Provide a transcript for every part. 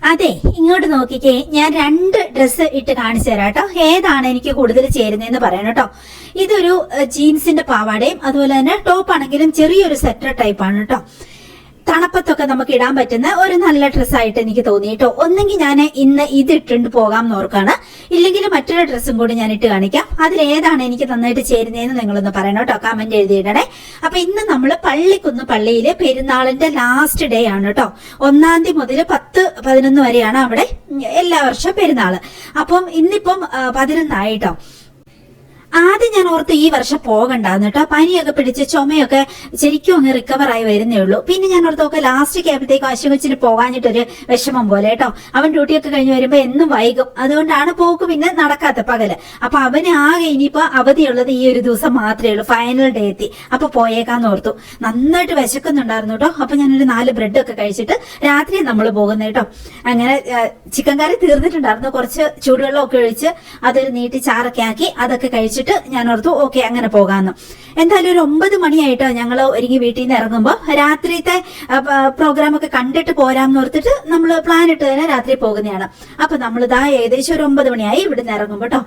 അതെ, ഇങ്ങോട്ട് നോക്കിക്കേ. ഞാൻ 2 ഡ്രസ്സ് ഇട്ട് കാണിച്ചു തരാം കേട്ടോ. ഏതാണ് എനിക്ക് കൂടുതൽ ചേരുന്നതെന്ന് പറയണം കേട്ടോ. ഇതൊരു ജീൻസിന്റെ പാവാടയും അതുപോലെ തന്നെ ടോപ്പ് ആണെങ്കിലും ചെറിയൊരു സെറ്റർ ടൈപ്പാണ് കേട്ടോ. തണുപ്പത്തൊക്കെ നമുക്ക് ഇടാൻ പറ്റുന്ന ഒരു നല്ല ഡ്രസ്സായിട്ട് എനിക്ക് തോന്നി കേട്ടോ. ഒന്നെങ്കിൽ ഞാൻ ഇന്ന് ഇത് ഇട്ടിട്ട് പോകാം നോർക്കാണ്, ഇല്ലെങ്കിൽ മറ്റൊരു ഡ്രസ്സും കൂടി ഞാൻ ഇട്ട് കാണിക്കാം. അതിലേതാണ് എനിക്ക് നന്നായിട്ട് ചേരുന്നതെന്ന് നിങ്ങളൊന്ന് പറയണം കേട്ടോ, കമന്റ് എഴുതിയിടണേ. അപ്പൊ ഇന്ന് നമ്മൾ പള്ളിക്കുന്ന് പള്ളിയിലെ പെരുന്നാളിന്റെ ലാസ്റ്റ് ഡേ ആണ് കേട്ടോ. 1-ാം തീയതി മുതൽ 10-11 വരെയാണ് അവിടെ എല്ലാ വർഷവും പെരുന്നാള്. അപ്പം ഇന്നിപ്പം 11 ആയിട്ടോ. ആദ്യം ഞാൻ ഓർത്ത് ഈ വർഷം പോകണ്ടാന്ന് കേട്ടോ. പനിയൊക്കെ പിടിച്ച് ചുമയൊക്കെ ശരിക്കും അങ്ങ് റിക്കവർ ആയി വരുന്നേ ഉള്ളൂ. പിന്നെ ഞാൻ ഓർത്തൊക്കെ ലാസ്റ്റ് ആയപ്പോഴത്തേക്ക് അശ്വച്ചിന് പോകാഞ്ഞിട്ടൊരു വിഷമം പോലെ കേട്ടോ. അവൻ ഡ്യൂട്ടിയൊക്കെ കഴിഞ്ഞ് വരുമ്പോ എന്നും വൈകും, അതുകൊണ്ടാണ് പോക്ക് പിന്നെ നടക്കാത്ത പകല്. അപ്പൊ അവന് ആകെ ഇനിയിപ്പോ അവധിയുള്ളത് ഈ ഒരു ദിവസം മാത്രമേ ഉള്ളൂ, ഫൈനൽ ഡേ എത്തി. അപ്പൊ പോയേക്കാന്ന് ഓർത്തു. നന്നായിട്ട് വിശക്കുന്നുണ്ടായിരുന്നു കേട്ടോ. അപ്പൊ ഞാനൊരു 4 ബ്രെഡൊക്കെ കഴിച്ചിട്ട് രാത്രി നമ്മൾ പോകുന്നത് കേട്ടോ. അങ്ങനെ ചിക്കൻ കറി തീർന്നിട്ടുണ്ടായിരുന്നു, കുറച്ച് ചൂടുവെള്ളമൊക്കെ ഒഴിച്ച് അതൊരു നീട്ടി ചാറൊക്കെ ആക്കി അതൊക്കെ കഴിച്ചിട്ട് ഞാൻ ഓർത്തു ഓക്കെ അങ്ങനെ പോകാന്ന്. എന്തായാലും ഒരു 9 മണിയായിട്ടോ ഞങ്ങൾ ഒരുങ്ങി വീട്ടിൽ നിന്ന് ഇറങ്ങുമ്പോൾ. രാത്രിത്തെ പ്രോഗ്രാം ഒക്കെ കണ്ടിട്ട് പോരാന്ന് ഓർത്തിട്ട് നമ്മൾ പ്ലാൻ ഇട്ട് തന്നെ രാത്രി പോകുന്നതാണ്. അപ്പൊ നമ്മളിതാ ഏകദേശം ഒരു 9 മണിയായി ഇവിടുന്ന് ഇറങ്ങുമ്പോ കേട്ടോ.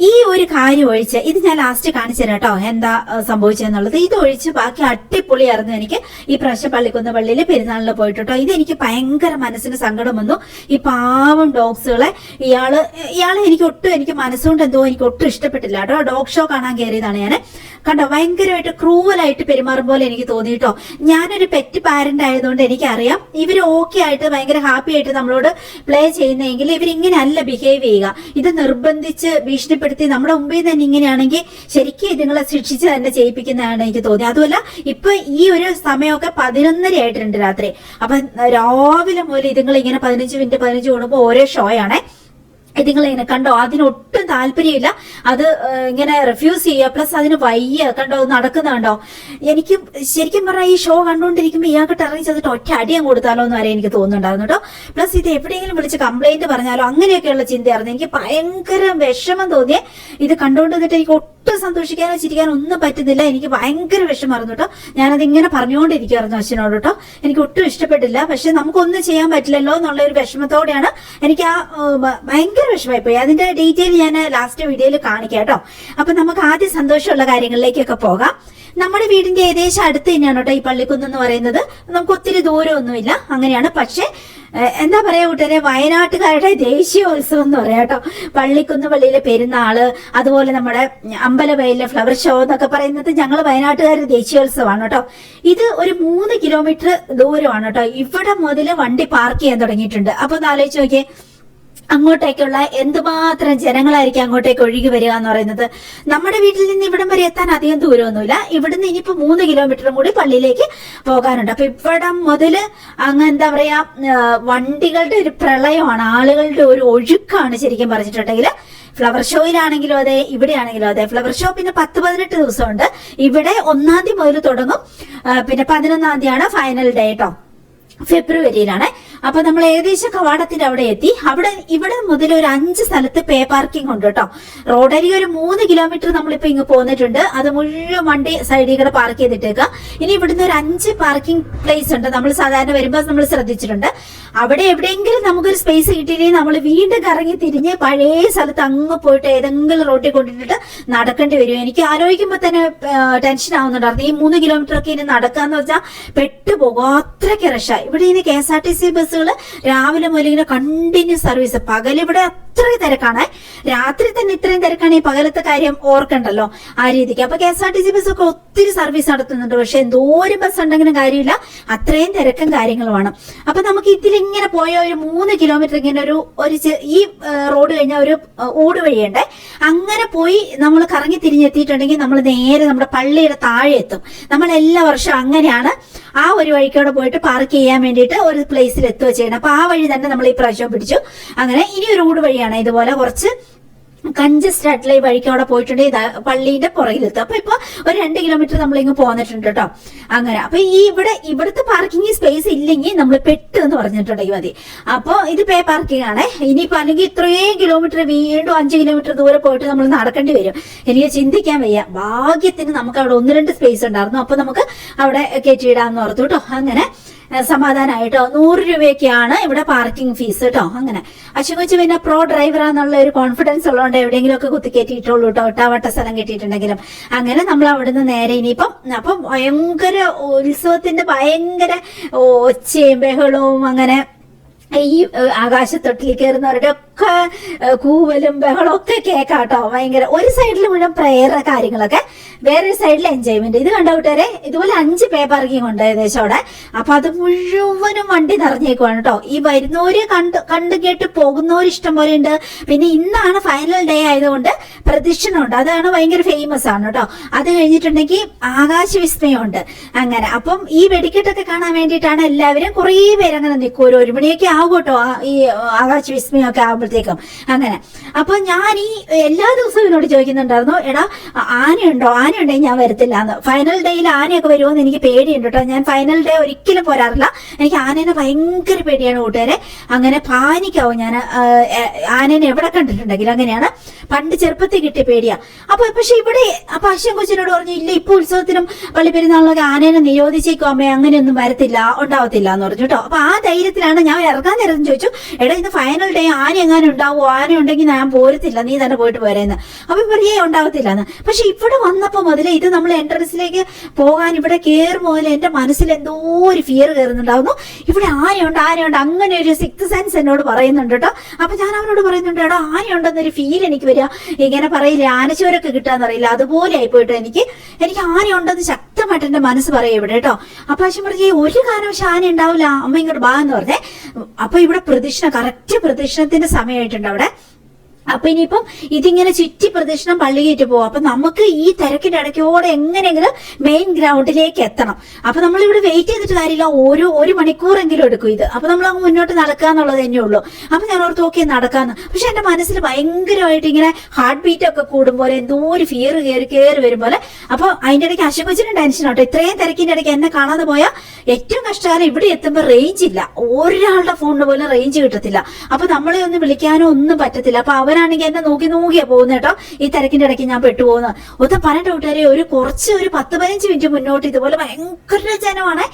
ഈ ഒരു കാര്യം ഒഴിച്ച് ഇത് ഞാൻ ലാസ്റ്റ് കാണിച്ചു തരാം കേട്ടോ, എന്താ സംഭവിച്ചെന്നുള്ളത്. ഇത് ഒഴിച്ച് ബാക്കി അടിപൊളിയായിരുന്നു എനിക്ക് ഈ പ്രാവശ്യം പള്ളിക്കുന്ന് പള്ളിയിൽ പെരുന്നാളിന് പോയിട്ട് കേട്ടോ. ഇതെനിക്ക് ഭയങ്കര മനസ്സിന് സങ്കടം വന്നു. ഈ പാവം ഡോഗ്സുകളെ ഇയാളെ എനിക്ക് മനസ്സുകൊണ്ട് എന്തോ എനിക്ക് ഒട്ടും ഇഷ്ടപ്പെട്ടില്ല കേട്ടോ. ഡോഗ് ഷോ കാണാൻ കയറിയതാണ് ഞാൻ. കണ്ടോ, ഭയങ്കരമായിട്ട് ക്രൂവലായിട്ട് പെരുമാറും പോലെ എനിക്ക് തോന്നി കേട്ടോ. ഞാനൊരു പെറ്റ് പാരന്റ് ആയതുകൊണ്ട് എനിക്കറിയാം ഇവര് ഓക്കെ ആയിട്ട് ഭയങ്കര ഹാപ്പി ആയിട്ട് നമ്മളോട് പ്ലേ ചെയ്യുന്നെങ്കിൽ ഇവരിങ്ങനെ അല്ല ബിഹേവ് ചെയ്യുക. ഇത് നിർബന്ധിച്ച് ഭീഷണിപ്പെടുത്തി നമ്മുടെ മുമ്പിൽ തന്നെ ഇങ്ങനെയാണെങ്കിൽ ശരിക്കും ഇതുങ്ങളെ ശിക്ഷിച്ച് തന്നെ ചെയ്യിപ്പിക്കുന്നതാണ് എനിക്ക് തോന്നി. അതുമല്ല ഇപ്പൊ ഈ ഒരു സമയമൊക്കെ 11:30 ആയിട്ടുണ്ട് രാത്രി. അപ്പൊ രാവിലെ മുതൽ ഇതുങ്ങൾ ഇങ്ങനെ 15 മിനിറ്റ് കൂടുമ്പോൾ ഓരോ ഷോ ആണേ. ഇതിങ്ങളിങ്ങനെ കണ്ടോ, അതിനൊട്ടും താല്പര്യമില്ല. അത് ഇങ്ങനെ റിഫ്യൂസ് ചെയ്യുക, പ്ലസ് അതിന് വയ്യ. കണ്ടോ നടക്കുന്ന കണ്ടോ. എനിക്ക് ശരിക്കും പറഞ്ഞാൽ ഈ ഷോ കണ്ടുകൊണ്ടിരിക്കുമ്പോൾ ഇയാൾക്ക് ഇറങ്ങി ചെന്നിട്ട് ഒറ്റ അടിയം കൊടുത്താലോ എന്ന് വരെ എനിക്ക് തോന്നുന്നുണ്ടായിരുന്നു കേട്ടോ. പ്ലസ് ഇത് എവിടെയെങ്കിലും വിളിച്ച് കംപ്ലൈന്റ് പറഞ്ഞാലോ അങ്ങനെയൊക്കെയുള്ള ചിന്തയായിരുന്നു. എനിക്ക് ഭയങ്കര വിഷമം തോന്നിയേ ഇത് കണ്ടുകൊണ്ടിരുന്നിട്ട്. എനിക്ക് ഒട്ടും സന്തോഷിക്കാനോ ചിരിക്കാനോ ഒന്നും പറ്റുന്നില്ല. എനിക്ക് ഭയങ്കര വിഷമമായിരുന്നു കേട്ടോ. ഞാനത് ഇങ്ങനെ പറഞ്ഞുകൊണ്ടിരിക്കുവായിരുന്നു അച്ഛനോട് കേട്ടോ. എനിക്ക് ഒട്ടും ഇഷ്ടപ്പെട്ടില്ല. പക്ഷെ നമുക്കൊന്നും ചെയ്യാൻ പറ്റില്ലല്ലോ എന്നുള്ള ഒരു വിഷമത്തോടെയാണ് എനിക്ക് ആ ഭയങ്കര വിഷമമായി പോയി. അതിന്റെ ഡീറ്റെയിൽ ഞാൻ ലാസ്റ്റ് വീഡിയോയിൽ കാണിക്കാം കേട്ടോ. അപ്പൊ നമുക്ക് ആദ്യം സന്തോഷമുള്ള കാര്യങ്ങളിലേക്കൊക്കെ പോകാം. നമ്മുടെ വീടിന്റെ ഏകദേശം അടുത്ത് തന്നെയാണ് കേട്ടോ ഈ പള്ളിക്കുന്ന് എന്ന് പറയുന്നത്. നമുക്ക് ഒത്തിരി ദൂരമൊന്നുമില്ല, അങ്ങനെയാണ്. പക്ഷെ എന്താ പറയാ കൂട്ടുകാരെ, വയനാട്ടുകാരുടെ ദേശീയോത്സവം എന്ന് പറയാം കേട്ടോ. പള്ളിക്കുന്ന് പള്ളിയിലെ പെരുന്നാള്, അതുപോലെ നമ്മുടെ അമ്പലവയലിലെ ഫ്ലവർ ഷോ എന്നൊക്കെ പറയുന്നത് ഞങ്ങൾ വയനാട്ടുകാരുടെ ദേശീയോത്സവമാണ് കേട്ടോ. ഇത് ഒരു 3 കിലോമീറ്റർ ദൂരമാണ് കേട്ടോ. ഇവിടെ മുതൽ വണ്ടി പാർക്ക് ചെയ്യാൻ തുടങ്ങിയിട്ടുണ്ട്. അപ്പൊ ഒന്ന് ആലോചിച്ച് നോക്കിയേ, അങ്ങോട്ടേക്കുള്ള എന്തുമാത്രം ജനങ്ങളായിരിക്കും അങ്ങോട്ടേക്ക് ഒഴുകി വരിക എന്ന് പറയുന്നത്. നമ്മുടെ വീട്ടിൽ നിന്ന് ഇവിടം വരെ എത്താൻ അധികം ദൂരമൊന്നുമില്ല. ഇവിടുന്ന് ഇനിയിപ്പോ 3 കിലോമീറ്ററും കൂടി പള്ളിയിലേക്ക് പോകാനുണ്ട്. അപ്പൊ ഇവിടം മുതല് അങ്ങ് എന്താ പറയാ വണ്ടികളുടെ ഒരു പ്രളയമാണ്, ആളുകളുടെ ഒരു ഒഴുക്കാണ് ശരിക്കും പറഞ്ഞിട്ടുണ്ടെങ്കിൽ. ഫ്ലവർ ഷോയിലാണെങ്കിലും അതെ, ഇവിടെയാണെങ്കിലും അതെ. ഫ്ലവർ ഷോ പിന്നെ 10-18 ദിവസമുണ്ട്. ഇവിടെ 1-ാം തീയതി മുതൽ തുടങ്ങും, പിന്നെ 11-ാം തീയതിയാണ് ഫൈനൽ ഡേ കേട്ടോ. ഫെബ്രുവരിയിലാണ്. അപ്പൊ നമ്മൾ ഏകദേശം കവാടത്തിന്റെ അവിടെ എത്തി. ഇവിടെ മുതൽ ഒരു 5 സ്ഥലത്ത് പേ പാർക്കിംഗ് ഉണ്ട് കേട്ടോ. റോഡരികെ ഒരു 3 കിലോമീറ്റർ നമ്മളിപ്പോ ഇങ്ങ് പോന്നിട്ടുണ്ട്. അത് മുഴുവൻ വണ്ടി സൈഡിൽ കൂടെ പാർക്ക് ചെയ്തിട്ടേക്കുക. ഇനി ഇവിടുന്ന് ഒരു 5 പാർക്കിംഗ് പ്ലേസ് ഉണ്ട്. നമ്മൾ സാധാരണ വരുമ്പോൾ നമ്മൾ ശ്രദ്ധിച്ചിട്ടുണ്ട്. അവിടെ എവിടെയെങ്കിലും നമുക്കൊരു സ്പേസ് കിട്ടിയില്ലെങ്കിൽ നമ്മൾ വീണ്ടും കറങ്ങി തിരിഞ്ഞ് പഴയ സ്ഥലത്ത് അങ്ങ് പോയിട്ട് ഏതെങ്കിലും റോട്ടിൽ കൊണ്ടിട്ട് നടക്കേണ്ടി വരും. എനിക്ക് ആലോചിക്കുമ്പോ തന്നെ ടെൻഷൻ ആവുന്നുണ്ടായിരുന്നു. ഈ 3 കിലോമീറ്റർ ഒക്കെ ഇനി നടക്കാന്ന് വെച്ചാൽ പെട്ടുപോകും, അത്രയ്ക്ക് റഷായി. ഇവിടെ ഇനി KSRTC ബസ്സുകൾ രാവിലെ മുതൽ ഇങ്ങനെ കണ്ടിന്യൂസ് സർവീസ്. പകലിവിടെ അത്രയും തിരക്കാണ്. രാത്രി തന്നെ ഇത്രയും തിരക്കാണ്. ഈ പകലത്തെ കാര്യം ഓർക്കണ്ടല്ലോ ആ രീതിക്ക്. അപ്പൊ KSRTC ബസ്സൊക്കെ ഒത്തിരി സർവീസ് നടത്തുന്നുണ്ട്. പക്ഷെ എന്തോരം ബസ് ഉണ്ടെങ്കിലും കാര്യമില്ല, അത്രയും തിരക്കും കാര്യങ്ങളുമാണ്. അപ്പൊ നമുക്ക് ഇതിലിങ്ങനെ പോയ ഒരു 3 കിലോമീറ്റർ ഇങ്ങനെ ഒരു ഈ റോഡ് കഴിഞ്ഞാൽ ഒരു ഊട് വഴിയുണ്ട്. അങ്ങനെ പോയി നമ്മൾ കറങ്ങി തിരിഞ്ഞെത്തിയിട്ടുണ്ടെങ്കിൽ നമ്മൾ നേരെ നമ്മുടെ പള്ളിയുടെ താഴെ എത്തും. നമ്മൾ എല്ലാ വർഷവും അങ്ങനെയാണ് ആ ഒരു വഴിക്കോടെ പോയിട്ട് പാർക്ക് ചെയ്യാൻ വേണ്ടിയിട്ട് ഒരു പ്ലേസിൽ എത്തുക ചെയ്യണം. അപ്പൊ ആ വഴി തന്നെ നമ്മൾ ഈ പ്രാവശ്യം പിടിച്ചു. അങ്ങനെ ഇനി ഒരു റോഡ് വഴിയാണ് ഇതുപോലെ കുറച്ച് കഞ്ചസ്റ്റ് ആയിട്ടുള്ള ഈ വഴിക്ക് അവിടെ പോയിട്ടുണ്ടെങ്കിൽ പള്ളിയുടെ പുറകിലെത്തും. അപ്പൊ ഇപ്പൊ ഒരു 2 കിലോമീറ്റർ നമ്മളിങ്ങ് പോന്നിട്ടുണ്ട് കേട്ടോ. അങ്ങനെ അപ്പൊ ഇവിടുത്തെ പാർക്കിംഗ് സ്പേസ് ഇല്ലെങ്കിൽ നമ്മൾ പെട്ട് എന്ന് പറഞ്ഞിട്ടുണ്ടെങ്കിൽ മതി. അപ്പൊ ഇത് പേ പാർക്കിംഗ് ആണ്. ഇനിയിപ്പോ അല്ലെങ്കിൽ ഇത്രയും കിലോമീറ്റർ വീണ്ടും 5 കിലോമീറ്റർ ദൂരെ പോയിട്ട് നമ്മൾ നടക്കേണ്ടി വരും. എനിക്ക് ചിന്തിക്കാൻ വയ്യ. ഭാഗ്യത്തിന് നമുക്ക് അവിടെ 1-2 സ്പേസ് ഉണ്ടായിരുന്നു. അപ്പൊ നമുക്ക് അവിടെ കയറ്റിയിടാന്ന് ഓർത്തു കേട്ടോ. അങ്ങനെ സമാധാനമായിട്ടോ. 100 രൂപയൊക്കെയാണ് ഇവിടെ പാർക്കിംഗ് ഫീസ് കേട്ടോ. അങ്ങനെ അശ്വകൊച്ചു പിന്നെ പ്രോ ഡ്രൈവറാന്നുള്ള ഒരു കോൺഫിഡൻസ് ഉള്ളതുകൊണ്ട് എവിടെയെങ്കിലും ഒക്കെ കുത്തിക്കയറ്റിയിട്ടുള്ളൂ കേട്ടോ, ഒട്ടാവട്ട സ്ഥലം കിട്ടിയിട്ടുണ്ടെങ്കിലും. അങ്ങനെ നമ്മൾ അവിടുന്ന് നേരെ ഇനിയിപ്പം അപ്പം ഭയങ്കര ഉത്സവത്തിന്റെ ഭയങ്കര ഒച്ചയും ബഹളവും, അങ്ങനെ ഈ ആകാശത്തൊട്ടിൽ കയറുന്നവരുടെ ഒക്കെ കൂവലും ബഹളം ഒക്കെ കേൾക്കാട്ടോ. ഭയങ്കര ഒരു സൈഡിൽ മുഴുവൻ പ്രേയർ കാര്യങ്ങളൊക്കെ, വേറെ സൈഡിൽ എൻജോയ്മെന്റ്. ഇത് കണ്ട കൂട്ടുകാരെ, ഇതുപോലെ 5 പേ പാർക്കിംഗ് ഉണ്ട് ഏകദേശം അവിടെ. അപ്പൊ അത് മുഴുവനും വണ്ടി നിറഞ്ഞേക്കുവാണ് കേട്ടോ. ഈ വരുന്നവര് കണ്ടു കേട്ട് പോകുന്നവര് ഇഷ്ടം പോലെ ഉണ്ട്. പിന്നെ ഇന്നാണ് ഫൈനൽ ഡേ ആയതുകൊണ്ട് പ്രദക്ഷിണമുണ്ട്, അതാണ് ഭയങ്കര ഫേമസ് ആണ് കേട്ടോ. അത് കഴിഞ്ഞിട്ടുണ്ടെങ്കിൽ ആകാശവിസ്മയമുണ്ട്. അങ്ങനെ അപ്പം ഈ വെടിക്കെട്ടൊക്കെ കാണാൻ വേണ്ടിയിട്ടാണ് എല്ലാവരും കുറേ പേരങ്ങനെ നിൽക്കും. ഒരു 1 മണിയൊക്കെ ആവും കേട്ടോ ഈ ആകാശവിസ്മയമൊക്കെ ആകുമ്പോഴത്തേക്കും. അങ്ങനെ അപ്പൊ ഞാൻ ഈ എല്ലാ ദിവസവും എന്നോട് ചോദിക്കുന്നുണ്ടായിരുന്നു, എടാ ആനയുണ്ടോ, ആനയുണ്ടെങ്കിൽ ഞാൻ വരത്തില്ല എന്ന്. ഫൈനൽ ഡേയിൽ ആനയൊക്കെ വരുമോന്ന് എനിക്ക് പേടിയുണ്ട് കേട്ടോ. ഞാൻ ഫൈനൽ ഡേ ഒരിക്കലും പോരാറില്ല, എനിക്ക് ആനേനെ ഭയങ്കര പേടിയാണ് കൂട്ടുകാരെ. അങ്ങനെ പാനിക്കാവും ഞാൻ ആനേനെ എവിടെ കണ്ടിട്ടുണ്ടെങ്കിലും. അങ്ങനെയാണ്, പണ്ട് ചെറുപ്പത്തിൽ കിട്ടിയ പേടിയാ. അപ്പൊ പക്ഷെ ഇവിടെ അപ്പൊ അശ്വൻ കൊച്ചിനോട് പറഞ്ഞു, ഇല്ല ഇപ്പൊ ഉത്സവത്തിനും പള്ളി പെരുന്നാളിനൊക്കെ ആനേനെ നിരോധിച്ചേക്കും അമ്മേ, അങ്ങനെയൊന്നും വരത്തില്ല, ഉണ്ടാവത്തില്ല എന്ന് പറഞ്ഞു കേട്ടോ. അപ്പൊ ആ ധൈര്യത്തിലാണ് ഞാൻ ഇറങ്ങാൻ നേരം ചോദിച്ചു, എടാ ഇത് ഫൈനൽ ഡേ ആന എങ്ങാനും ഉണ്ടാവോ, ആന ഉണ്ടെങ്കിൽ ഞാൻ പോരത്തില്ല, നീ തന്നെ പോയിട്ട് പോരേന്ന്. അപ്പൊ പറയേ ഉണ്ടാവത്തില്ല എന്ന്. പക്ഷെ ഇവിടെ വന്നപ്പോ മുതലേ ഇത് നമ്മൾ എൻട്രൻസിലേക്ക് പോകാൻ ഇവിടെ കയറുമ്പോൾ മുതൽ എന്റെ മനസ്സിൽ എന്തോ ഒരു ഫിയർ കയറുന്നുണ്ടാവുന്നു. ഇവിടെ ആനയുണ്ട് ആനയുണ്ട്, അങ്ങനെ ഒരു 6th സെൻസ് എന്നോട് പറയുന്നുണ്ട് കേട്ടോ. അപ്പൊ ഞാൻ അവനോട് പറയുന്നുണ്ട്, എടാ ആനയുണ്ടെന്നൊരു ഫീൽ എനിക്ക് വരിക. ഇങ്ങനെ പറയില്ലേ ആനച്ചോരൊക്കെ കിട്ടാന്നറിയില്ല, അതുപോലെ ആയിപ്പോയിട്ട് എനിക്ക് ആനയുണ്ടെന്ന് ശക്തമായിട്ട് എന്റെ മനസ്സ് പറയും ഇവിടെ കേട്ടോ. അപ്പൊ അച്ഛൻ പറഞ്ഞേ ഒരു കാരണവശാലും ആന ഉണ്ടാവില്ല, അമ്മ ഇങ്ങോട്ട് ബാ എന്ന് പറഞ്ഞേ. അപ്പൊ ഇവിടെ പ്രദക്ഷിണം, കറക്റ്റ് പ്രദക്ഷിണത്തിന്റെ സമയമായിട്ടുണ്ട് അവിടെ. അപ്പൊ ഇനിയിപ്പം ഇതിങ്ങനെ ചുറ്റി പ്രദക്ഷിണം പള്ളി കയറ്റി പോകും. അപ്പൊ നമുക്ക് ഈ തിരക്കിന്റെ ഇടയ്ക്കോടെ എങ്ങനെയെങ്കിലും മെയിൻ ഗ്രൗണ്ടിലേക്ക് എത്തണം. അപ്പൊ നമ്മൾ ഇവിടെ വെയിറ്റ് ചെയ്തിട്ട് കാര്യമില്ല, ഒരു മണിക്കൂറെങ്കിലും എടുക്കും ഇത്. അപ്പൊ നമ്മൾ അങ്ങ് മുന്നോട്ട് നടക്കാന്നുള്ളത് തന്നെ ഉള്ളൂ. അപ്പൊ ഞാൻ ഓർത്ത് നോക്കി നടക്കാന്ന്. പക്ഷെ എന്റെ മനസ്സിൽ ഭയങ്കരമായിട്ട് ഇങ്ങനെ ഹാർട്ട് ബീറ്റ് ഒക്കെ കൂടുമ്പോൾ എന്തോ ഒരു ഫിയർ കയറി വരും പോലെ. അപ്പൊ അതിന്റെ ഇടയ്ക്ക് അശ്വകൊച്ചിനും ടെൻഷൻ ആട്ടോ. ഇത്രയും തിരക്കിന്റെ ഇടയ്ക്ക് എന്നെ കാണാതെ പോയാൽ ഏറ്റവും കഷ്ടകാലം ഇവിടെ എത്തുമ്പോൾ റേഞ്ച് ഇല്ല, ഒരാളുടെ ഫോണിന് പോലും റേഞ്ച് കിട്ടത്തില്ല. അപ്പൊ നമ്മളെ ഒന്ന് വിളിക്കാനോ ഒന്നും പറ്റത്തില്ല. അപ്പൊ അവരാണെങ്കിൽ എന്നെ നോക്കിയാ പോകുന്നത് കേട്ടോ. ഈ തിരക്കിന്റെ ഇടയ്ക്ക് ഞാൻ പെട്ടുപോകുന്നത്. ഒത്ത പറഞ്ഞിട്ട് കൂട്ടുകാരെ, ഒരു 10-15 മിനിറ്റ് മുന്നോട്ട് ഇതുപോലെ ഭയങ്കര ജനമാണ്.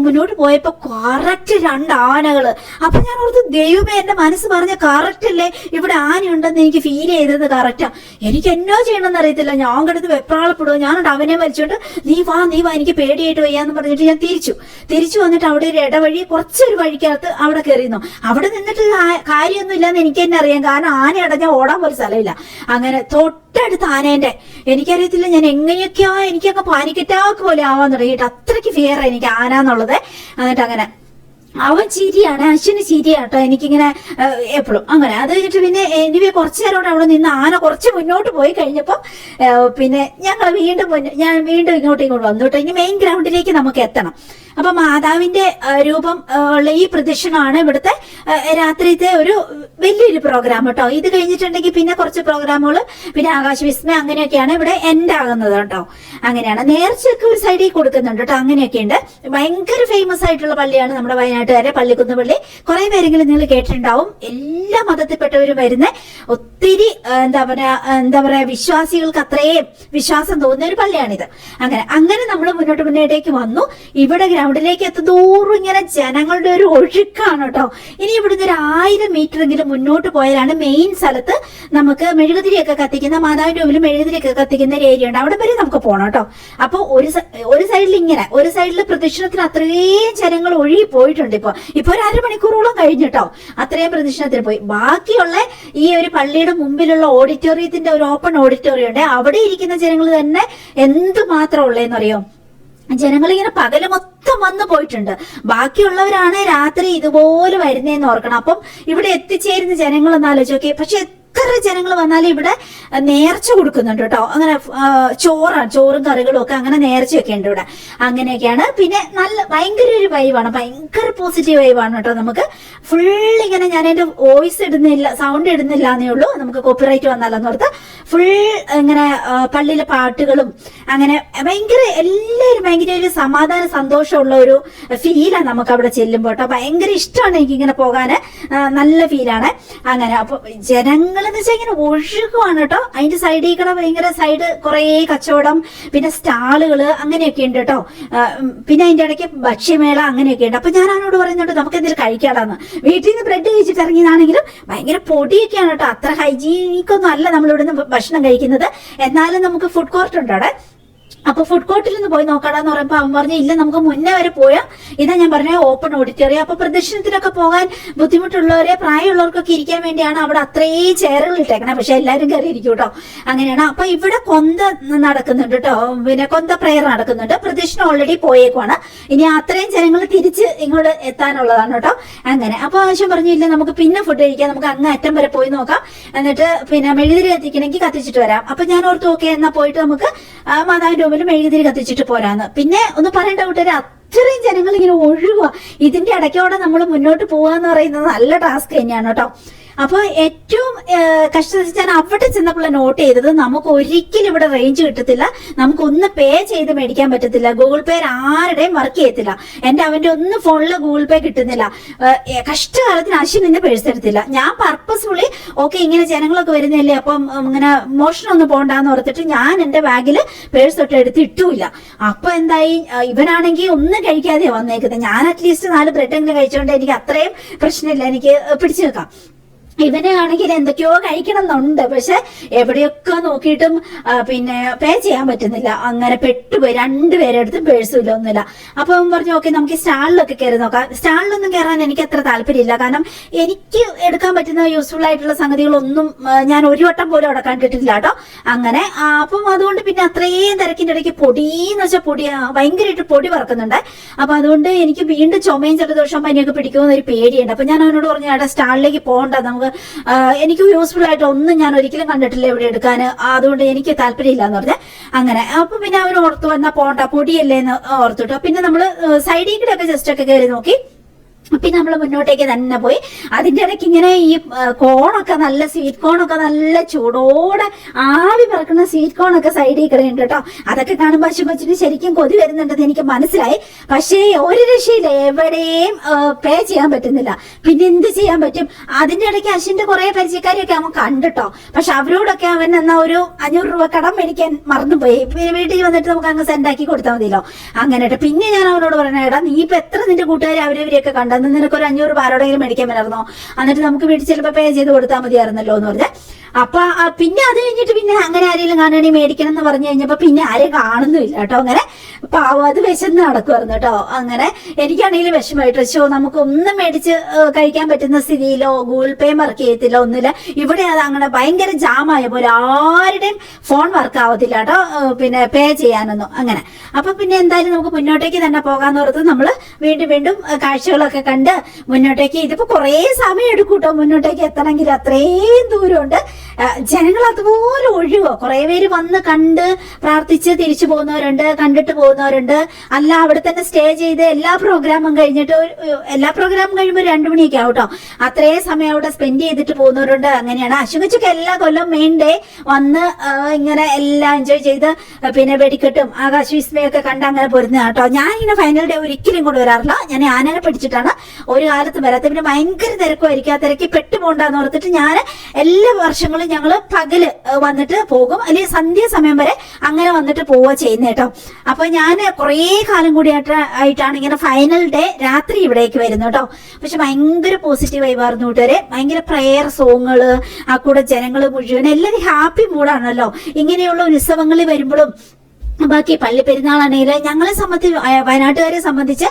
മുന്നോട്ട് പോയപ്പോ കറക്റ്റ് 2 ആനകള്. അപ്പൊ ഞാൻ ഓർത്ത്, ദൈവമേ എന്റെ മനസ്സ് പറഞ്ഞ കറക്റ്റ് അല്ലേ, ഇവിടെ ആനയുണ്ടെന്ന് എനിക്ക് ഫീൽ ചെയ്തത് കറക്റ്റാ. എനിക്ക് എന്നോ ചെയ്യണമെന്ന് അറിയത്തില്ല. ഞാൻ കിടന്ന് വെപ്രാളപ്പെടുക. ഞാനുണ്ട് അവനെ വലിച്ചോണ്ട് നീ വാ എനിക്ക് പേടിയായിട്ട് വയ്യാന്ന് പറഞ്ഞിട്ട് ഞാൻ തിരിച്ചു വന്നിട്ട് അവിടെ ഒരു ഇടവഴി, കുറച്ചൊരു വഴിക്കകത്ത് അവിടെ കയറിയിരുന്നു. അവിടെ നിന്നിട്ട് കാര്യമൊന്നും ഇല്ലാന്ന് എനിക്ക് തന്നെ അറിയാം, കാരണം ആന അടഞ്ഞ ഓടാൻ പോലും സ്ഥലമില്ല. അങ്ങനെ തൊട്ടടുത്ത് ആനേന്റെ എനിക്കറിയത്തില്ല ഞാൻ എങ്ങനെയൊക്കെയാ, എനിക്കൊക്കെ പാനിക്കറ്റാക്ക് പോലെ ആവാൻ തുടങ്ങിയിട്ട് അത്രയ്ക്ക് ഫിയർ എനിക്ക് ആന എന്നുള്ളത്. എന്നിട്ട് അങ്ങനെ അവൻ ചിരിയാണ്, അശ്വിന് ചിരിയാട്ടോ എനിക്കിങ്ങനെ എപ്പോഴും. അങ്ങനെ അത് കഴിഞ്ഞിട്ട് പിന്നെ എനിവേ കുറച്ചു നേരം അവിടെ നിന്ന് ആന കുറച്ച് മുന്നോട്ട് പോയി കഴിഞ്ഞപ്പം പിന്നെ ഞാൻ വീണ്ടും ഇങ്ങോട്ട് വന്നു കേട്ടോ. ഇനി മെയിൻ ഗ്രൗണ്ടിലേക്ക് നമുക്ക് എത്തണം. അപ്പൊ മാതാവിന്റെ രൂപം ഉള്ള ഈ പ്രദക്ഷിണമാണ് ഇവിടുത്തെ രാത്രിത്തെ ഒരു വലിയൊരു പ്രോഗ്രാം കേട്ടോ. ഇത് കഴിഞ്ഞിട്ടുണ്ടെങ്കിൽ പിന്നെ കുറച്ച് പ്രോഗ്രാമുകൾ, പിന്നെ ആകാശവിസ്മയം, അങ്ങനെയൊക്കെയാണ് ഇവിടെ എൻഡ് ആകുന്നത് കേട്ടോ. അങ്ങനെയാണ്. നേർച്ചയൊക്കെ ഒരു സൈഡിൽ കൊടുക്കുന്നുണ്ട് കേട്ടോ. അങ്ങനെയൊക്കെ ഉണ്ട്. ഭയങ്കര ഫേമസ് ആയിട്ടുള്ള പള്ളിയാണ് നമ്മുടെ വയനാട്ടുകാരെ പള്ളിക്കുന്ന് പള്ളി. കുറെ പേരെങ്കിലും നിങ്ങൾ കേട്ടിട്ടുണ്ടാവും. എല്ലാ മതത്തിൽപ്പെട്ടവരും വരുന്ന ഒത്തിരി എന്താ പറയാ വിശ്വാസികൾക്ക് അത്രയും വിശ്വാസം തോന്നുന്ന ഒരു പള്ളിയാണിത്. അങ്ങനെ നമ്മൾ മുന്നോട്ടേക്ക് വന്നു. ഇവിടെ ഗ്രൗണ്ടിലേക്ക് എത്തുന്തോറും ഇങ്ങനെ ജനങ്ങളുടെ ഒരു ഒഴുക്കാണ് കേട്ടോ. ഇനി ഇവിടുന്ന് ഒരു 1000 മീറ്ററെങ്കിലും മുന്നോട്ട് പോയാലാണ് മെയിൻ സ്ഥലത്ത് നമുക്ക് മെഴുകുതിരിയൊക്കെ കത്തിക്കുന്ന, മാതാവിന്റെ മുമ്പിൽ മെഴുകുതിരിയൊക്കെ കത്തിക്കുന്ന ഒരു ഏരിയ ഉണ്ട്. അവിടെ വരെ നമുക്ക് പോകണം കേട്ടോ. അപ്പൊ ഒരു സൈഡിൽ ഇങ്ങനെ, ഒരു സൈഡിൽ പ്രദക്ഷിണത്തിന് അത്രയും ജനങ്ങൾ ഒഴുകി പോയിട്ടുണ്ട്. ഇപ്പൊ ഒരു 1/2 മണിക്കൂറോളം കഴിഞ്ഞിട്ടോ അത്രയും പ്രദക്ഷിണത്തിന് പോയി. ബാക്കിയുള്ള ഈ ഒരു പള്ളിയുടെ മുമ്പിലുള്ള ഓഡിറ്റോറിയത്തിന്റെ ഒരു ഓപ്പൺ ഓഡിറ്റോറിയം ഉണ്ട്. അവിടെ ഇരിക്കുന്ന ജനങ്ങൾ തന്നെ എന്തുമാത്രം ഉള്ളതെന്നറിയോ. ജനങ്ങളിങ്ങനെ പകല് മൊത്തം വന്നു പോയിട്ടുണ്ട്. ബാക്കിയുള്ളവരാണ് രാത്രി ഇതുപോലെ വരുന്നതെന്ന് ഓർക്കണം. അപ്പം ഇവിടെ എത്തിച്ചേരുന്ന ജനങ്ങളൊന്ന് ആലോചിച്ച് നോക്കിയേ. പക്ഷെ എത്ര ജനങ്ങൾ വന്നാലും ഇവിടെ നേർച്ച കൊടുക്കുന്നുണ്ട് കേട്ടോ. അങ്ങനെ ചോറും കറികളും ഒക്കെ അങ്ങനെ നേർച്ചയൊക്കെ ഉണ്ട് ഇവിടെ. അങ്ങനെയൊക്കെയാണ്. പിന്നെ നല്ല ഭയങ്കര ഒരു വൈവാണ്, ഭയങ്കര പോസിറ്റീവ് വൈവാണ് കേട്ടോ. നമുക്ക് ഫുൾ ഇങ്ങനെ, ഞാൻ എന്റെ വോയിസ് ഇടുന്നില്ല, സൗണ്ട് ഇടുന്നില്ല എന്നേ ഉള്ളൂ, നമുക്ക് കോപ്പിറൈറ്റ് വന്നാലെന്ന് ഓർത്ത് ഫുൾ ഇങ്ങനെ പള്ളിയിലെ പാട്ടുകളും അങ്ങനെ എല്ലാവരും ഭയങ്കര ഒരു സമാധാന സന്തോഷമുള്ള ഒരു ഫീലാണ് നമുക്ക് അവിടെ ചെല്ലുമ്പോൾ കേട്ടോ. ഭയങ്കര ഇഷ്ടമാണ് എനിക്കിങ്ങനെ പോകാന്. നല്ല ഫീലാണ്. അങ്ങനെ അപ്പൊ ജനങ്ങൾ എന്ന് വെച്ചാൽ ഇങ്ങനെ ഒഴുകുവാണ് കേട്ടോ. അതിന്റെ സൈഡിൽ കൂടെ ഭയങ്കര സൈഡ് കുറെ കച്ചവടം, പിന്നെ സ്റ്റാളുകള് അങ്ങനെയൊക്കെ ഉണ്ട് കേട്ടോ. പിന്നെ അതിന്റെ ഇടയ്ക്ക് ഭക്ഷ്യമേള അങ്ങനെയൊക്കെ ഉണ്ട്. അപ്പൊ ഞാൻ അവനോട് പറയുന്നുണ്ട് നമുക്ക് എന്തെങ്കിലും കഴിക്കാടാന്ന്. വീട്ടിൽ നിന്ന് ബ്രെഡ് കഴിച്ചിട്ട് ഇറങ്ങിയതാണെങ്കിലും ഭയങ്കര പൊടിയൊക്കെയാണ് കേട്ടോ. അത്ര ഹൈജീനിക്കൊന്നും അല്ല നമ്മളിവിടുന്ന് ഭക്ഷണം കഴിക്കുന്നത്. എന്നാലും നമുക്ക് ഫുഡ് കോർട്ട് ഉണ്ട് അവിടെ. അപ്പൊ ഫുഡ് കോർട്ടിൽ നിന്ന് പോയി നോക്കാടാന്ന് പറയുമ്പോ അവൻ പറഞ്ഞു ഇല്ല നമുക്ക് മുന്നേ വരെ പോയാൽ ഇതാ ഞാൻ പറഞ്ഞ ഓപ്പൺ ഓഡിറ്റോറിയം. അപ്പൊ പ്രദർശനത്തിനൊക്കെ പോകാൻ ബുദ്ധിമുട്ടുള്ളവരെ പ്രായമുള്ളവർക്കൊക്കെ ഇരിക്കാൻ വേണ്ടിയാണ് അവിടെ അത്രയും ചെയറുകൾ ഇട്ടേക്കണേ. പക്ഷെ എല്ലാവരും കയറി ഇരിക്കും കേട്ടോ. അങ്ങനെയാണ്. അപ്പൊ ഇവിടെ കൊന്ത നടക്കുന്നുണ്ട് കേട്ടോ. പിന്നെ കൊന്ത പ്രെയർ നടക്കുന്നുണ്ട്. പ്രദർശനം ഓൾറെഡി പോയേക്കുവാണ്. ഇനി അത്രയും ജനങ്ങൾ തിരിച്ച് ഇങ്ങോട്ട് എത്താനുള്ളതാണ് കേട്ടോ. അങ്ങനെ അപ്പൊ ആവശ്യം പറഞ്ഞില്ല നമുക്ക് പിന്നെ ഫുഡ് കഴിക്കാം, നമുക്ക് അങ്ങ് അറ്റം വരെ പോയി നോക്കാം, എന്നിട്ട് പിന്നെ മെഴുകുതിരി കത്തിക്കണമെങ്കിൽ കത്തിച്ചിട്ട് വരാം. അപ്പൊ ഞാൻ ഓർത്ത് ഓക്കെ എന്നാ പോയിട്ട് നമുക്ക് മാതാവിന്റെ മെഴുകുതിരി കത്തിച്ചിട്ട് പോരാന്ന്. പിന്നെ ഒന്ന് പറയേണ്ട കൂട്ടര് അത്രയും ജനങ്ങൾ ഇങ്ങനെ ഒഴുകുക. ഇതിന്റെ ഇടയ്ക്കോടെ നമ്മൾ മുന്നോട്ട് പോവാന്ന് പറയുന്നത് നല്ല ടാസ്ക് തന്നെയാണ് കേട്ടോ. അപ്പൊ ഏറ്റവും കഷ്ടം ഞാൻ അവിടെ ചെന്നപ്പോൾ നോട്ട് ചെയ്തത് നമുക്ക് ഒരിക്കലും ഇവിടെ റേഞ്ച് കിട്ടത്തില്ല, നമുക്കൊന്ന് പേ ചെയ്ത് മേടിക്കാൻ പറ്റത്തില്ല, ഗൂഗിൾ പേ ആരുടെയും വർക്ക് ചെയ്യത്തില്ല. അവന്റെ ഒന്നും ഫോണില് ഗൂഗിൾ പേ കിട്ടുന്നില്ല. കഷ്ടകാലത്തിന് അശ്വിൻ ഇന്ന് പേഴ്സ് എടുത്തില്ല. ഞാൻ പർപ്പസ്ഫുള്ളി ഓക്കെ ഇങ്ങനെ ജനങ്ങളൊക്കെ വരുന്നില്ലേ അപ്പം ഇങ്ങനെ മോഷണമൊന്നും പോകണ്ടെന്ന് ഓർത്തിട്ട് ഞാൻ എന്റെ ബാഗില് പേഴ്സ് തൊട്ട് എടുത്ത് ഇട്ടുമില്ല. അപ്പൊ എന്തായി, ഇവനാണെങ്കിൽ ഒന്നും കഴിക്കാതെ വന്നേക്കുന്നത്. ഞാൻ അറ്റ്ലീസ്റ്റ് 4 ബ്രെഡെങ്കിലും കഴിച്ചുകൊണ്ട് എനിക്ക് അത്രയും പ്രശ്നമില്ല, എനിക്ക് പിടിച്ചു നിൽക്കാം. ഇവനെ ആണെങ്കിൽ എന്തൊക്കെയോ കഴിക്കണം എന്നുണ്ട്, പക്ഷെ എവിടെയൊക്കെ നോക്കിയിട്ടും പിന്നെ പേ ചെയ്യാൻ പറ്റുന്നില്ല. അങ്ങനെ പെട്ടുപോയി. 2 പേരെടുത്തും പേഴ്സും ഇല്ല, ഒന്നുമില്ല. അപ്പൊ അവൻ പറഞ്ഞു ഓക്കെ നമുക്ക് സ്റ്റാളിലൊക്കെ കയറി നോക്കാം. സ്റ്റാളിലൊന്നും കയറാൻ എനിക്ക് അത്ര താല്പര്യമില്ല, കാരണം എനിക്ക് എടുക്കാൻ പറ്റുന്ന യൂസ്ഫുൾ ആയിട്ടുള്ള സംഗതികളൊന്നും ഞാൻ ഒരു വട്ടം പോലും അവിടെ കണ്ടിട്ടില്ല കേട്ടോ. അങ്ങനെ അപ്പം അതുകൊണ്ട് പിന്നെ അത്രയും തിരക്കിന്റെ ഇടയ്ക്ക് പൊടിയെന്ന് വെച്ചാൽ പൊടി ഭയങ്കരമായിട്ട് പൊടി പറക്കുന്നുണ്ട്. അപ്പൊ അതുകൊണ്ട് എനിക്ക് വീണ്ടും ചുമയും ജലദോഷവും പനിയൊക്കെ പിടിക്കുമെന്നൊരു പേടിയുണ്ട്. അപ്പൊ ഞാൻ അവനോട് പറഞ്ഞു അവിടെ സ്റ്റാളിലേക്ക് പോകണ്ട, നമുക്ക് എനിക്ക് യൂസ്ഫുൾ ആയിട്ട് ഒന്നും ഞാൻ ഒരിക്കലും കണ്ടിട്ടില്ല ഇവിടെ എടുക്കാൻ, അതുകൊണ്ട് എനിക്ക് താല്പര്യമില്ല എന്ന് പറഞ്ഞാൽ. അങ്ങനെ അപ്പൊ പിന്നെ അവർ ഓർത്തു വന്നാൽ പോണ്ട പൊടിയല്ലേ എന്ന് ഓർത്തിട്ടോ. പിന്നെ നമ്മള് സൈഡിൽ കൂടെ ഒക്കെ ജസ്റ്റ് ഒക്കെ കയറി നോക്കി. പിന്നെ നമ്മൾ മുന്നോട്ടേക്ക് തന്നെ പോയി. അതിന്റെ ഇടയ്ക്ക് ഇങ്ങനെ ഈ കോണൊക്കെ നല്ല സ്വീറ്റ് കോണൊക്കെ നല്ല ചൂടോടെ ആവി പറക്കുന്ന സ്വീറ്റ് കോണൊക്കെ സൈഡിൽ കിടയുണ്ട് കേട്ടോ. അതൊക്കെ കാണുമ്പോൾ അശ്വമച്ചിന് ശരിക്കും കൊതി വരുന്നുണ്ടെന്ന് എനിക്ക് മനസ്സിലായി. പക്ഷേ ഒരു രക്ഷയില്ല, എവിടെയും പേ ചെയ്യാൻ പറ്റുന്നില്ല. പിന്നെ എന്ത് ചെയ്യാൻ പറ്റും? അതിന്റെ ഇടയ്ക്ക് അശ്വിന്റെ കുറെ പരിചയക്കാരെയൊക്കെ അവൻ കണ്ടിട്ടോ. പക്ഷെ അവരോടൊക്കെ അവൻ എന്നാ ഒരു 500 രൂപ കടം മേടിക്കാൻ മറന്നുപോയി. വീട്ടിൽ വന്നിട്ട് നമുക്ക് അങ്ങ് സെൻഡ് ആക്കി കൊടുത്താൽ മതിയല്ലോ. അങ്ങനെ പിന്നെ ഞാൻ അവനോട് പറഞ്ഞ എടാ നീ ഇപ്പൊ എത്ര നിന്റെ കൂട്ടുകാരെ അവരവരെയൊക്കെ കണ്ട, നിനക്ക് ഒരു 500 രൂപ ആരോടെങ്കിലും മേടിക്കാൻ പറ്റായിരുന്നോ? എന്നിട്ട് നമുക്ക് വീട്ടിൽ ചിലപ്പോൾ പേ ചെയ്ത് കൊടുത്താൽ മതിയായിരുന്നല്ലോ എന്ന് പറഞ്ഞാൽ. അപ്പൊ പിന്നെ അത് കഴിഞ്ഞിട്ട് പിന്നെ അങ്ങനെ ആരെങ്കിലും കാണുകയാണെങ്കിൽ മേടിക്കണം എന്ന് പറഞ്ഞു കഴിഞ്ഞപ്പോ പിന്നെ ആരെയും കാണുന്നില്ല കേട്ടോ. അങ്ങനെ പാവം അത് വിശന്ന് നടക്കുമായിരുന്നു കേട്ടോ. അങ്ങനെ എനിക്കാണെങ്കിലും വിഷമമായിട്ട് ഷോ നമുക്ക് ഒന്നും മേടിച്ച് കഴിക്കാൻ പറ്റുന്ന സ്ഥിതിയിലോ ഗൂഗിൾ പേ വർക്ക് ചെയ്യത്തില്ല, ഒന്നുമില്ല. ഇവിടെ അത് അങ്ങനെ ഭയങ്കര ജാമായ പോലെ ആരുടെയും ഫോൺ വർക്ക് ആവത്തില്ല കേട്ടോ, പിന്നെ പേ ചെയ്യാനൊന്നും. അങ്ങനെ അപ്പൊ പിന്നെ എന്തായാലും നമുക്ക് മുന്നോട്ടേക്ക് തന്നെ പോകാന്ന് ഓർത്ത് നമ്മള് വീണ്ടും കാഴ്ചകളൊക്കെ കണ്ട് മുന്നോട്ടേക്ക്. ഇതിപ്പോ കുറെ സമയം എടുക്കും കേട്ടോ മുന്നോട്ടേക്ക് എത്തണമെങ്കിൽ, അത്രയും ദൂരമുണ്ട്. ജനങ്ങൾ അതുപോലെ ഒഴുകുക. കുറെ പേര് വന്ന് കണ്ട് പ്രാർത്ഥിച്ച് തിരിച്ചു പോകുന്നവരുണ്ട്, കണ്ടിട്ട് പോകുന്നവരുണ്ട്. അല്ല അവിടെ തന്നെ സ്റ്റേ ചെയ്ത് എല്ലാ പ്രോഗ്രാമും കഴിഞ്ഞിട്ട് എല്ലാ പ്രോഗ്രാമും കഴിയുമ്പോൾ 2 മണിയൊക്കെ ആവും കേട്ടോ. അത്രയും സമയം അവിടെ സ്പെൻഡ് ചെയ്തിട്ട് പോകുന്നവരുണ്ട്. അങ്ങനെയാണ്. അശ്വമച്ചൊക്കെ എല്ലാ കൊല്ലം മെയിൻ ഡേ വന്ന് ഇങ്ങനെ എല്ലാം എൻജോയ് ചെയ്ത് പിന്നെ വെടിക്കെട്ടും ആകാശവിസ്മയൊക്കെ കണ്ട് അങ്ങനെ പോരുന്ന കേട്ടോ. ഞാൻ ഇങ്ങനെ ഫൈനൽ ഡേ ഒരിക്കലും കൊണ്ട് വരാറില്ല. ഞാൻ ആനനെ പിടിച്ചിട്ടാണ് ഒരു കാലത്ത് വരാത്ത. പിന്നെ ഭയങ്കര തിരക്കുമായിരിക്കും. ആ തിരക്കി പെട്ടുപോകണ്ടെന്ന് ഓർത്തിട്ട് ഞാൻ എല്ലാ വർഷങ്ങളും ഞങ്ങള് പകല് വന്നിട്ട് പോകും, അല്ലെങ്കിൽ സന്ധ്യാസമയം വരെ അങ്ങനെ വന്നിട്ട് പോവുക ചെയ്യുന്ന കേട്ടോ. അപ്പൊ ഞാൻ കുറെ കാലം കൂടി ആയിട്ടാണ് ഇങ്ങനെ ഫൈനൽ ഡേ രാത്രി ഇവിടേക്ക് വരുന്നത് കേട്ടോ. പക്ഷെ ഭയങ്കര പോസിറ്റീവ് വൈബായിരുന്നു കൂട്ടുകാരെ. ഭയങ്കര പ്രയർ സോങ്ങുകള്, ആ കൂടെ ജനങ്ങള് മുഴുവൻ എല്ലാവരും ഹാപ്പി മൂഡാണല്ലോ ഇങ്ങനെയുള്ള ഉത്സവങ്ങളിൽ വരുമ്പോഴും. ബാക്കി പള്ളി പെരുന്നാളാണെങ്കിൽ ഞങ്ങളെ സംബന്ധിച്ച് വയനാട്ടുകാരെ സംബന്ധിച്ച്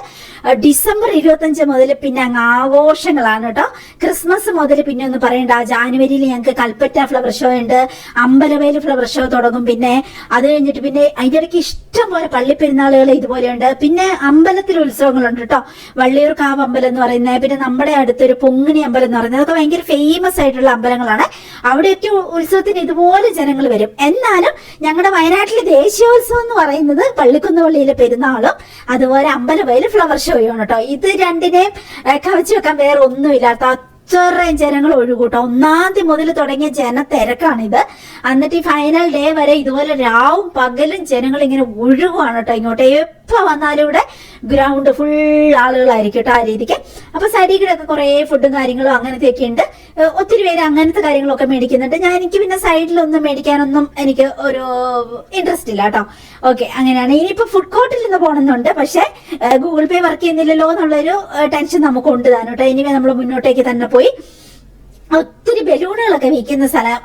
ഡിസംബർ 25 മുതൽ പിന്നെ അങ്ങ് ആഘോഷങ്ങളാണ് കേട്ടോ. ക്രിസ്മസ് മുതൽ പിന്നെ ഒന്നും പറയണ്ട. ജാനുവരിയിൽ ഞങ്ങൾക്ക് കൽപ്പറ്റ ഫ്ലവർ ഷോ ഉണ്ട്, അമ്പലവേല് ഫ്ലവർ ഷോ തുടങ്ങും. പിന്നെ അത് കഴിഞ്ഞിട്ട് പിന്നെ അതിന്റെ ഇടയ്ക്ക് ഇഷ്ടം പോലെ പള്ളി പെരുന്നാളുകൾ ഇതുപോലെയുണ്ട്. പിന്നെ അമ്പലത്തിൽ ഉത്സവങ്ങളുണ്ട് കേട്ടോ. വള്ളിയൂർ കാവ് അമ്പലം എന്ന് പറയുന്നത്, പിന്നെ നമ്മുടെ അടുത്തൊരു പൊങ്ങിണി അമ്പലം എന്ന് പറയുന്നത്, അതൊക്കെ ഭയങ്കര ഫേമസ് ആയിട്ടുള്ള അമ്പലങ്ങളാണ്. അവിടെയൊക്കെ ഉത്സവത്തിന് ഇതുപോലെ ജനങ്ങൾ വരും. എന്നാലും ഞങ്ങളുടെ വയനാട്ടിലെ ദേശീയോത്സവം എന്ന് പറയുന്നത് പള്ളിക്കുന്ന് പള്ളിയിലെ പെരുന്നാളും അതുപോലെ അമ്പലവയൽ ഫ്ലവർ ഷോയും കേട്ടോ. ഇത് രണ്ടിനെയും കവച്ചു വെക്കാൻ വേറെ ഒന്നുമില്ലാത്ത അത്രയും ജനങ്ങൾ ഒഴുകൂട്ടോ. 1-ാം തീയതി മുതൽ തുടങ്ങിയ ജനത്തിരക്കാണിത്. എന്നിട്ട് ഈ ഫൈനൽ ഡേ വരെ ഇതുപോലെ രാവും പകലും ജനങ്ങൾ ഇങ്ങനെ ഒഴുകുവാണ് കേട്ടോ ഇങ്ങോട്ടേ. എപ്പോ വന്നാലും ഇവിടെ ഗ്രൗണ്ട് ഫുൾ ആളുകളായിരിക്കും കേട്ടോ, ആ രീതിക്ക്. അപ്പൊ സൈഡിൽ കൂടെ ഒക്കെ കുറെ ഫുഡും കാര്യങ്ങളും അങ്ങനത്തെയൊക്കെ ഉണ്ട്. ഒത്തിരി പേര് അങ്ങനത്തെ കാര്യങ്ങളൊക്കെ മേടിക്കുന്നുണ്ട്. എനിക്ക് പിന്നെ സൈഡിലൊന്നും മേടിക്കാനൊന്നും എനിക്ക് ഒരു ഇൻട്രസ്റ്റ് ഇല്ല കേട്ടോ. ഓക്കെ, അങ്ങനെയാണ്. ഇനിയിപ്പോ ഫുഡ് കോർട്ടിൽ നിന്ന് പോകണമെന്നുണ്ട്, പക്ഷെ ഗൂഗിൾ പേ വർക്ക് ചെയ്യുന്നില്ലല്ലോ എന്നുള്ളൊരു ടെൻഷൻ നമുക്കുണ്ട് താനും കേട്ടോ. ഇനി നമ്മൾ മുന്നോട്ടേക്ക് തന്നെ പോയി ഒത്തിരി ബലൂണുകളൊക്കെ വിൽക്കുന്ന സ്ഥലം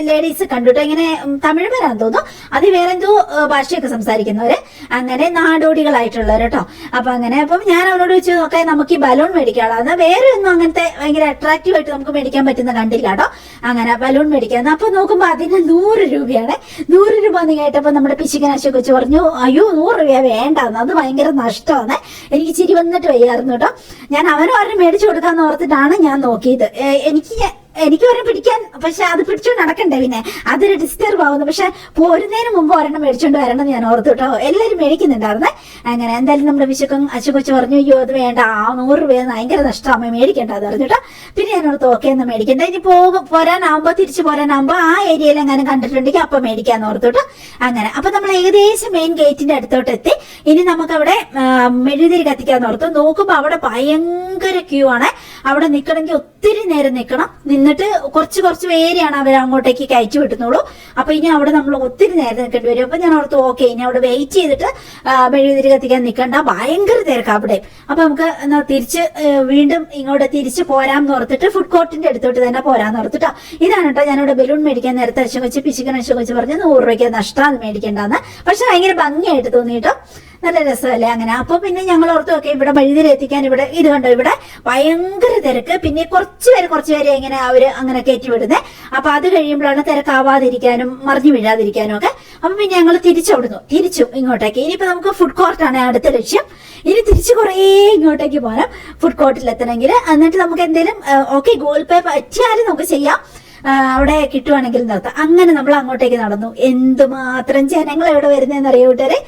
ലേഡീസ് കണ്ടുട്ടോ. ഇങ്ങനെ തമിഴ് പേരാന്ന് തോന്നുന്നു, അത് വേറെ എന്തോ ഭാഷയൊക്കെ സംസാരിക്കുന്നവര്, അങ്ങനെ നാടോടികളായിട്ടുള്ളവർ കേട്ടോ. അപ്പൊ അങ്ങനെ അപ്പം ഞാൻ അവരോട് ചോദിച്ചു, നോക്കെ നമുക്ക് ഈ ബലൂൺ മേടിക്കാനുള്ളത്, വേറെ ഒന്നും അങ്ങനത്തെ ഭയങ്കര അട്രാക്റ്റീവ് ആയിട്ട് നമുക്ക് മേടിക്കാൻ പറ്റുന്ന കണ്ടില്ല കേട്ടോ. അങ്ങനെ ബലൂൺ മേടിക്കാൻ അപ്പൊ നോക്കുമ്പോ അതിന് 100 രൂപയാണ്. 100 രൂപ എന്ന് കേട്ടപ്പോ നമ്മുടെ പിശുക്കനാശൊക്കെ വെച്ച് പറഞ്ഞു, അയ്യോ 100 രൂപ വേണ്ടെന്ന്, അത് ഭയങ്കര നഷ്ടമാണ്. എനിക്ക് ചിരി വന്നിട്ട് വയ്യായിരുന്നു കേട്ടോ. ഞാൻ അവരും മേടിച്ചു കൊടുക്കാന്ന് ഓർത്തിട്ടാണ് ഞാൻ നോക്കിയത്. എനിക്ക് ഒരെണ്ണം പിടിക്കാൻ, പക്ഷെ അത് പിടിച്ചോണ്ട് നടക്കണ്ടേ, പിന്നെ അതൊരു ഡിസ്റ്റർബ് ആവുന്നു. പക്ഷെ പോരുന്നതിന് മുമ്പ് ഒരെണ്ണം മേടിച്ചോണ്ട് വരണം ഞാൻ ഓർത്തു കേട്ടോ. എല്ലാവരും മേടിക്കുന്നുണ്ടായിരുന്നേ. അങ്ങനെ എന്തായാലും നമ്മുടെ അച്ചുകൊച്ചു പറഞ്ഞു, അയ്യോ അത് വേണ്ട, 100 രൂപ ഭയങ്കര നഷ്ടമാകുമ്പോ മേടിക്കണ്ട അത് അറിഞ്ഞിട്ടോ. പിന്നെ ഞാൻ ഓർത്ത് ഓക്കെ എന്ന് മേടിക്കണ്ട, ഇനി പോരാനാവുമ്പോ തിരിച്ചു പോരാനാവുമ്പോ ആ ഏരിയയിൽ എങ്ങനെ കണ്ടിട്ടുണ്ടെങ്കിൽ അപ്പൊ മേടിക്കാന്ന് ഓർത്തുട്ടോ. അങ്ങനെ അപ്പൊ നമ്മൾ ഏകദേശം മെയിൻ ഗേറ്റിന്റെ അടുത്തോട്ട് എത്തി. ഇനി നമുക്ക് അവിടെ മെഴുകുതിരി കത്തിക്കാന്ന് ഓർത്തു. നോക്കുമ്പോ അവിടെ ഭയങ്കര ക്യൂ ആണ്. അവിടെ നിൽക്കണമെങ്കിൽ ഒത്തിരി നേരം നിൽക്കണം. എന്നിട്ട് കുറച്ച് പേരെയാണ് അവർ അങ്ങോട്ടേക്ക് കയറ്റി വിട്ടുന്നുള്ളൂ. അപ്പൊ ഇനി അവിടെ നമ്മൾ ഒത്തിരി നേരം നിൽക്കേണ്ടി വരും. അപ്പൊ ഞാൻ ഓർത്തു ഓക്കെ, ഇനി അവിടെ വെയിറ്റ് ചെയ്തിട്ട് മെഴുകുതിരി കത്തിക്കാൻ നിൽക്കണ്ട, ഭയങ്കര തിരക്കാ അവിടെ. അപ്പൊ നമുക്ക് തിരിച്ച് വീണ്ടും ഇങ്ങോട്ട് തിരിച്ച് പോരാന്ന് ഓർത്തിട്ട് ഫുഡ് കോർട്ടിന്റെ അടുത്തോട്ട് തന്നെ പോരാന്ന് ഓർത്തിട്ടോ. ഇതാണ് കേട്ടോ ഞാനിവിടെ ബലൂൺ മേടിക്കാൻ നേരത്തെ പിശുക്കൻ വെച്ച് പറഞ്ഞ് 100 രൂപയ്ക്ക് നഷ്ടമാണ് മേടിക്കേണ്ടെന്ന്. പക്ഷെ ഭയങ്കര ഭംഗിയായിട്ട് തോന്നിട്ടോ, നല്ല രസമല്ലേ. അങ്ങനെ അപ്പൊ പിന്നെ ഞങ്ങൾ ഓർത്തു നോക്കെ ഇവിടെ മെഴുകുതിരി എത്തിക്കാൻ ഇവിടെ ഇത് കണ്ടോ, ഇവിടെ ഭയങ്കര തിരക്ക്. പിന്നെ കുറച്ച് പേരെ ഇങ്ങനെ അവര് അങ്ങനെ കയറ്റി വിടുന്നേ. അപ്പൊ അത് കഴിയുമ്പോഴാണ് തിരക്കാവാതിരിക്കാനും മറിഞ്ഞു വീഴാതിരിക്കാനും ഒക്കെ. അപ്പൊ പിന്നെ ഞങ്ങൾ തിരിച്ചു ഇങ്ങോട്ടേക്ക്. ഇനിയിപ്പോ നമുക്ക് ഫുഡ് കോർട്ടാണ് അടുത്ത ലക്ഷ്യം. ഇനി തിരിച്ചു കുറേ ഇങ്ങോട്ടേക്ക് പോകണം ഫുഡ് കോർട്ടിൽ എത്തണമെങ്കിൽ. എന്നിട്ട് നമുക്ക് എന്തെങ്കിലും ഓക്കെ ഗൂഗിൾ പേ പറ്റിയാലും നമുക്ക് ചെയ്യാം, അവിടെ കിട്ടുവാണെങ്കിൽ നിർത്താം. അങ്ങനെ നമ്മൾ അങ്ങോട്ടേക്ക് നടന്നു. എന്തുമാത്രം ജനങ്ങൾ എവിടെ വരുന്നതെന്ന് അറിയോ കൂട്ടുകാരെ.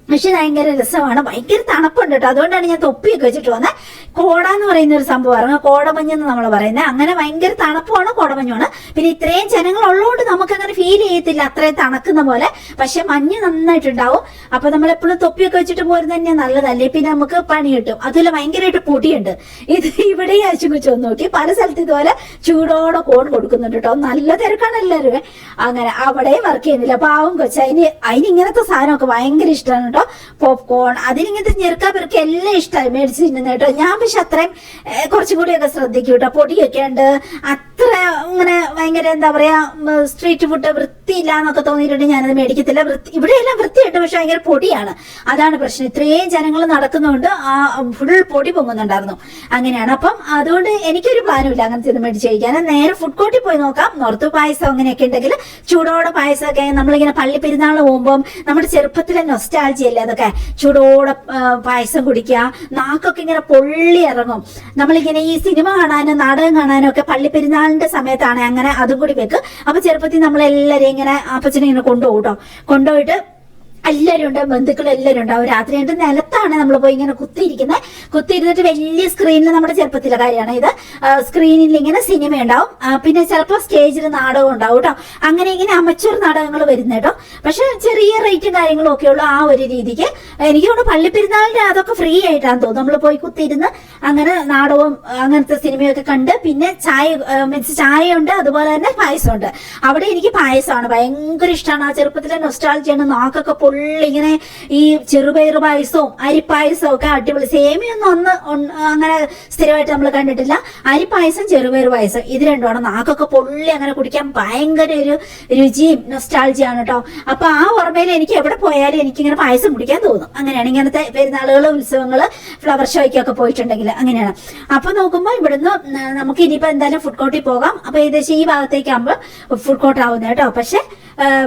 പക്ഷെ ഭയങ്കര രസമാണ്, ഭയങ്കര തണുപ്പുണ്ട് കേട്ടോ. അതുകൊണ്ടാണ് ഞാൻ തൊപ്പിയൊക്കെ വെച്ചിട്ട് വന്നത്. കോട എന്ന് പറയുന്ന ഒരു സംഭവമാണ്, കോടമഞ്ഞെന്ന് നമ്മൾ പറയുന്നത്. അങ്ങനെ ഭയങ്കര തണുപ്പാണ്, കോടമഞ്ഞാണ്. പിന്നെ ഇത്രയും ജനങ്ങൾ ഉള്ളതുകൊണ്ട് നമുക്കങ്ങനെ ഫീൽ ചെയ്യത്തില്ല അത്രയും തണുക്കുന്ന പോലെ. പക്ഷെ മഞ്ഞ് നന്നായിട്ടുണ്ടാവും. അപ്പൊ നമ്മൾ എപ്പോഴും തൊപ്പിയൊക്കെ വെച്ചിട്ട് പോരുന്നത് തന്നെ നല്ലതല്ലേ, പിന്നെ നമുക്ക് പണി കിട്ടും. അതുപോലെ ഭയങ്കരമായിട്ട് പൊടിയുണ്ട്. ഇത് ഇവിടെ അച്ചുകുച്ചു നോക്കി പല സ്ഥലത്ത് ഇതുപോലെ ചൂടോടെ കോൺ കൊടുക്കുന്നുണ്ട് കേട്ടോ. നല്ല തിരക്കാണ് എല്ലാവരും. അങ്ങനെ അവിടെ വർക്ക് ചെയ്യുന്നില്ല പാവം കൊച്ചു. അതിനിങ്ങനത്തെ സാധനമൊക്കെ ഭയങ്കര ഇഷ്ടമാണ് കേട്ടോ. പോപ്കോൺ, അതിനിങ്ങനത്തെ ഞെറുക്കാ പെറുക്കി എല്ലാം ഇഷ്ടമായി മേടിച്ച് തിന്നുന്നത് കേട്ടോ. ഞാൻ പക്ഷെ അത്രയും കുറച്ചും കൂടിയൊക്കെ ശ്രദ്ധിക്കും കേട്ടോ. പൊടിയൊക്കെ ഉണ്ട്, അത്ര ഇങ്ങനെ ഭയങ്കര എന്താ പറയാ സ്ട്രീറ്റ് ഫുഡ് വൃത്തിയില്ല എന്നൊക്കെ തോന്നിയിട്ടുണ്ട് ഞാനത് മേടിക്കത്തില്ല. ഇവിടെയെല്ലാം വൃത്തിയുണ്ട്, പക്ഷെ ഭയങ്കര പൊടിയാണ്, അതാണ് പ്രശ്നം. ഇത്രയും ജനങ്ങൾ നടക്കുന്നതുകൊണ്ട് ആ ഫുൾ പൊടി പൊങ്ങുന്നുണ്ടായിരുന്നു. അങ്ങനെയാണ്. അപ്പം അതുകൊണ്ട് എനിക്കൊരു പ്ലാനും ഇല്ല അങ്ങനത്തെ ഇത് മേടിച്ച് കഴിക്കാൻ. നേരെ ഫുഡ് കോർട്ടിൽ പോയി നോക്കാം. നോർത്ത് പായസം അങ്ങനെയൊക്കെ ഉണ്ടെങ്കിൽ ചൂടോടെ പായസമൊക്കെ നമ്മളിങ്ങനെ പള്ളി പെരുന്നാൾ പോകുമ്പോൾ നമ്മുടെ ചെറുപ്പത്തിലെ നൊസ്റ്റാൾജി അല്ലേ അതൊക്കെ. ചൂടോടെ പായസം കുടിക്കുക, നാക്കൊക്കെ ഇങ്ങനെ പൊള്ളി ഇറങ്ങും. നമ്മളിങ്ങനെ ഈ സിനിമ കാണാനും നാടകം കാണാനും ഒക്കെ പള്ളി പെരുന്നാളിന്റെ സമയത്താണ് അങ്ങനെ അതും കൂടി വെക്ക്. അപ്പൊ ചെറുപ്പത്തിൽ നമ്മളെല്ലാരെയും ഇങ്ങനെ അപ്പച്ചനെ ഇങ്ങനെ കൊണ്ടുപോകും. കൊണ്ടുപോയിട്ട് എല്ലാവരും ഉണ്ട്, ബന്ധുക്കൾ എല്ലാവരും ഉണ്ടാവും. രാത്രി ആയിട്ട് നിലത്താണ് നമ്മൾ പോയി ഇങ്ങനെ കുത്തിയിരുന്നിട്ട് വലിയ സ്ക്രീനിൽ, നമ്മുടെ ചെറുപ്പത്തിലെ കാര്യമാണ് ഇത്, സ്ക്രീനിൽ ഇങ്ങനെ സിനിമ ഉണ്ടാവും. പിന്നെ ചിലപ്പോൾ സ്റ്റേജിൽ നാടകം ഉണ്ടാവും കേട്ടോ. അങ്ങനെ ഇങ്ങനെ അമച്ചൂർ നാടകങ്ങൾ വരുന്ന കേട്ടോ. പക്ഷെ ചെറിയ റേറ്റും കാര്യങ്ങളും ഒക്കെ ഉള്ളു ആ ഒരു രീതിക്ക്. എനിക്ക് തോന്നുന്നു പള്ളിപ്പെരുന്നാളിന്റെ അതൊക്കെ ഫ്രീ ആയിട്ടാന്ന് തോന്നുന്നു. നമ്മൾ പോയി കുത്തിയിരുന്ന് അങ്ങനെ നാടകവും അങ്ങനത്തെ സിനിമയൊക്കെ കണ്ട്, പിന്നെ ചായ ഉണ്ട്, അതുപോലെ തന്നെ പായസമുണ്ട്. അവിടെ എനിക്ക് പായസമാണ് ഭയങ്കര ഇഷ്ടമാണ്. ആ ചെറുപ്പത്തിലെ നൊസ്റ്റാൾജിയാണ്. നാക്കൊക്കെ ഇങ്ങനെ ഈ ചെറുപയർ പായസവും അരിപ്പായസവും ഒക്കെ അടിപൊളി. സേമിയൊന്നും അങ്ങനെ സ്ഥിരമായിട്ട് നമ്മൾ കണ്ടിട്ടില്ല. അരിപ്പായസം ചെറുപയർ പായസം ഇത് രണ്ടുമാണ്. നാക്കൊക്കെ പൊള്ളി അങ്ങനെ കുടിക്കാൻ ഭയങ്കര ഒരു രുചിയും നൊസ്റ്റാൾജിയാണ് കേട്ടോ. അപ്പൊ ആ ഓർമ്മയിൽ എനിക്ക് എവിടെ പോയാലും എനിക്കിങ്ങനെ പായസം കുടിക്കാൻ തോന്നും. അങ്ങനെയാണ് ഇങ്ങനത്തെ പെരുന്നാളുകൾ, ഉത്സവങ്ങള്, ഫ്ലവർ ഷോയ്ക്കൊക്കെ പോയിട്ടുണ്ടെങ്കിൽ അങ്ങനെയാണ്. അപ്പൊ നോക്കുമ്പോൾ ഇവിടുന്ന് നമുക്ക് ഇനിയിപ്പോ എന്തായാലും ഫുഡ് കോർട്ടിൽ പോകാം. അപ്പൊ ഏകദേശം ഈ ഭാഗത്തേക്കാകുമ്പോൾ ഫുഡ് കോർട്ട് ആവുന്നത് കേട്ടോ. പക്ഷെ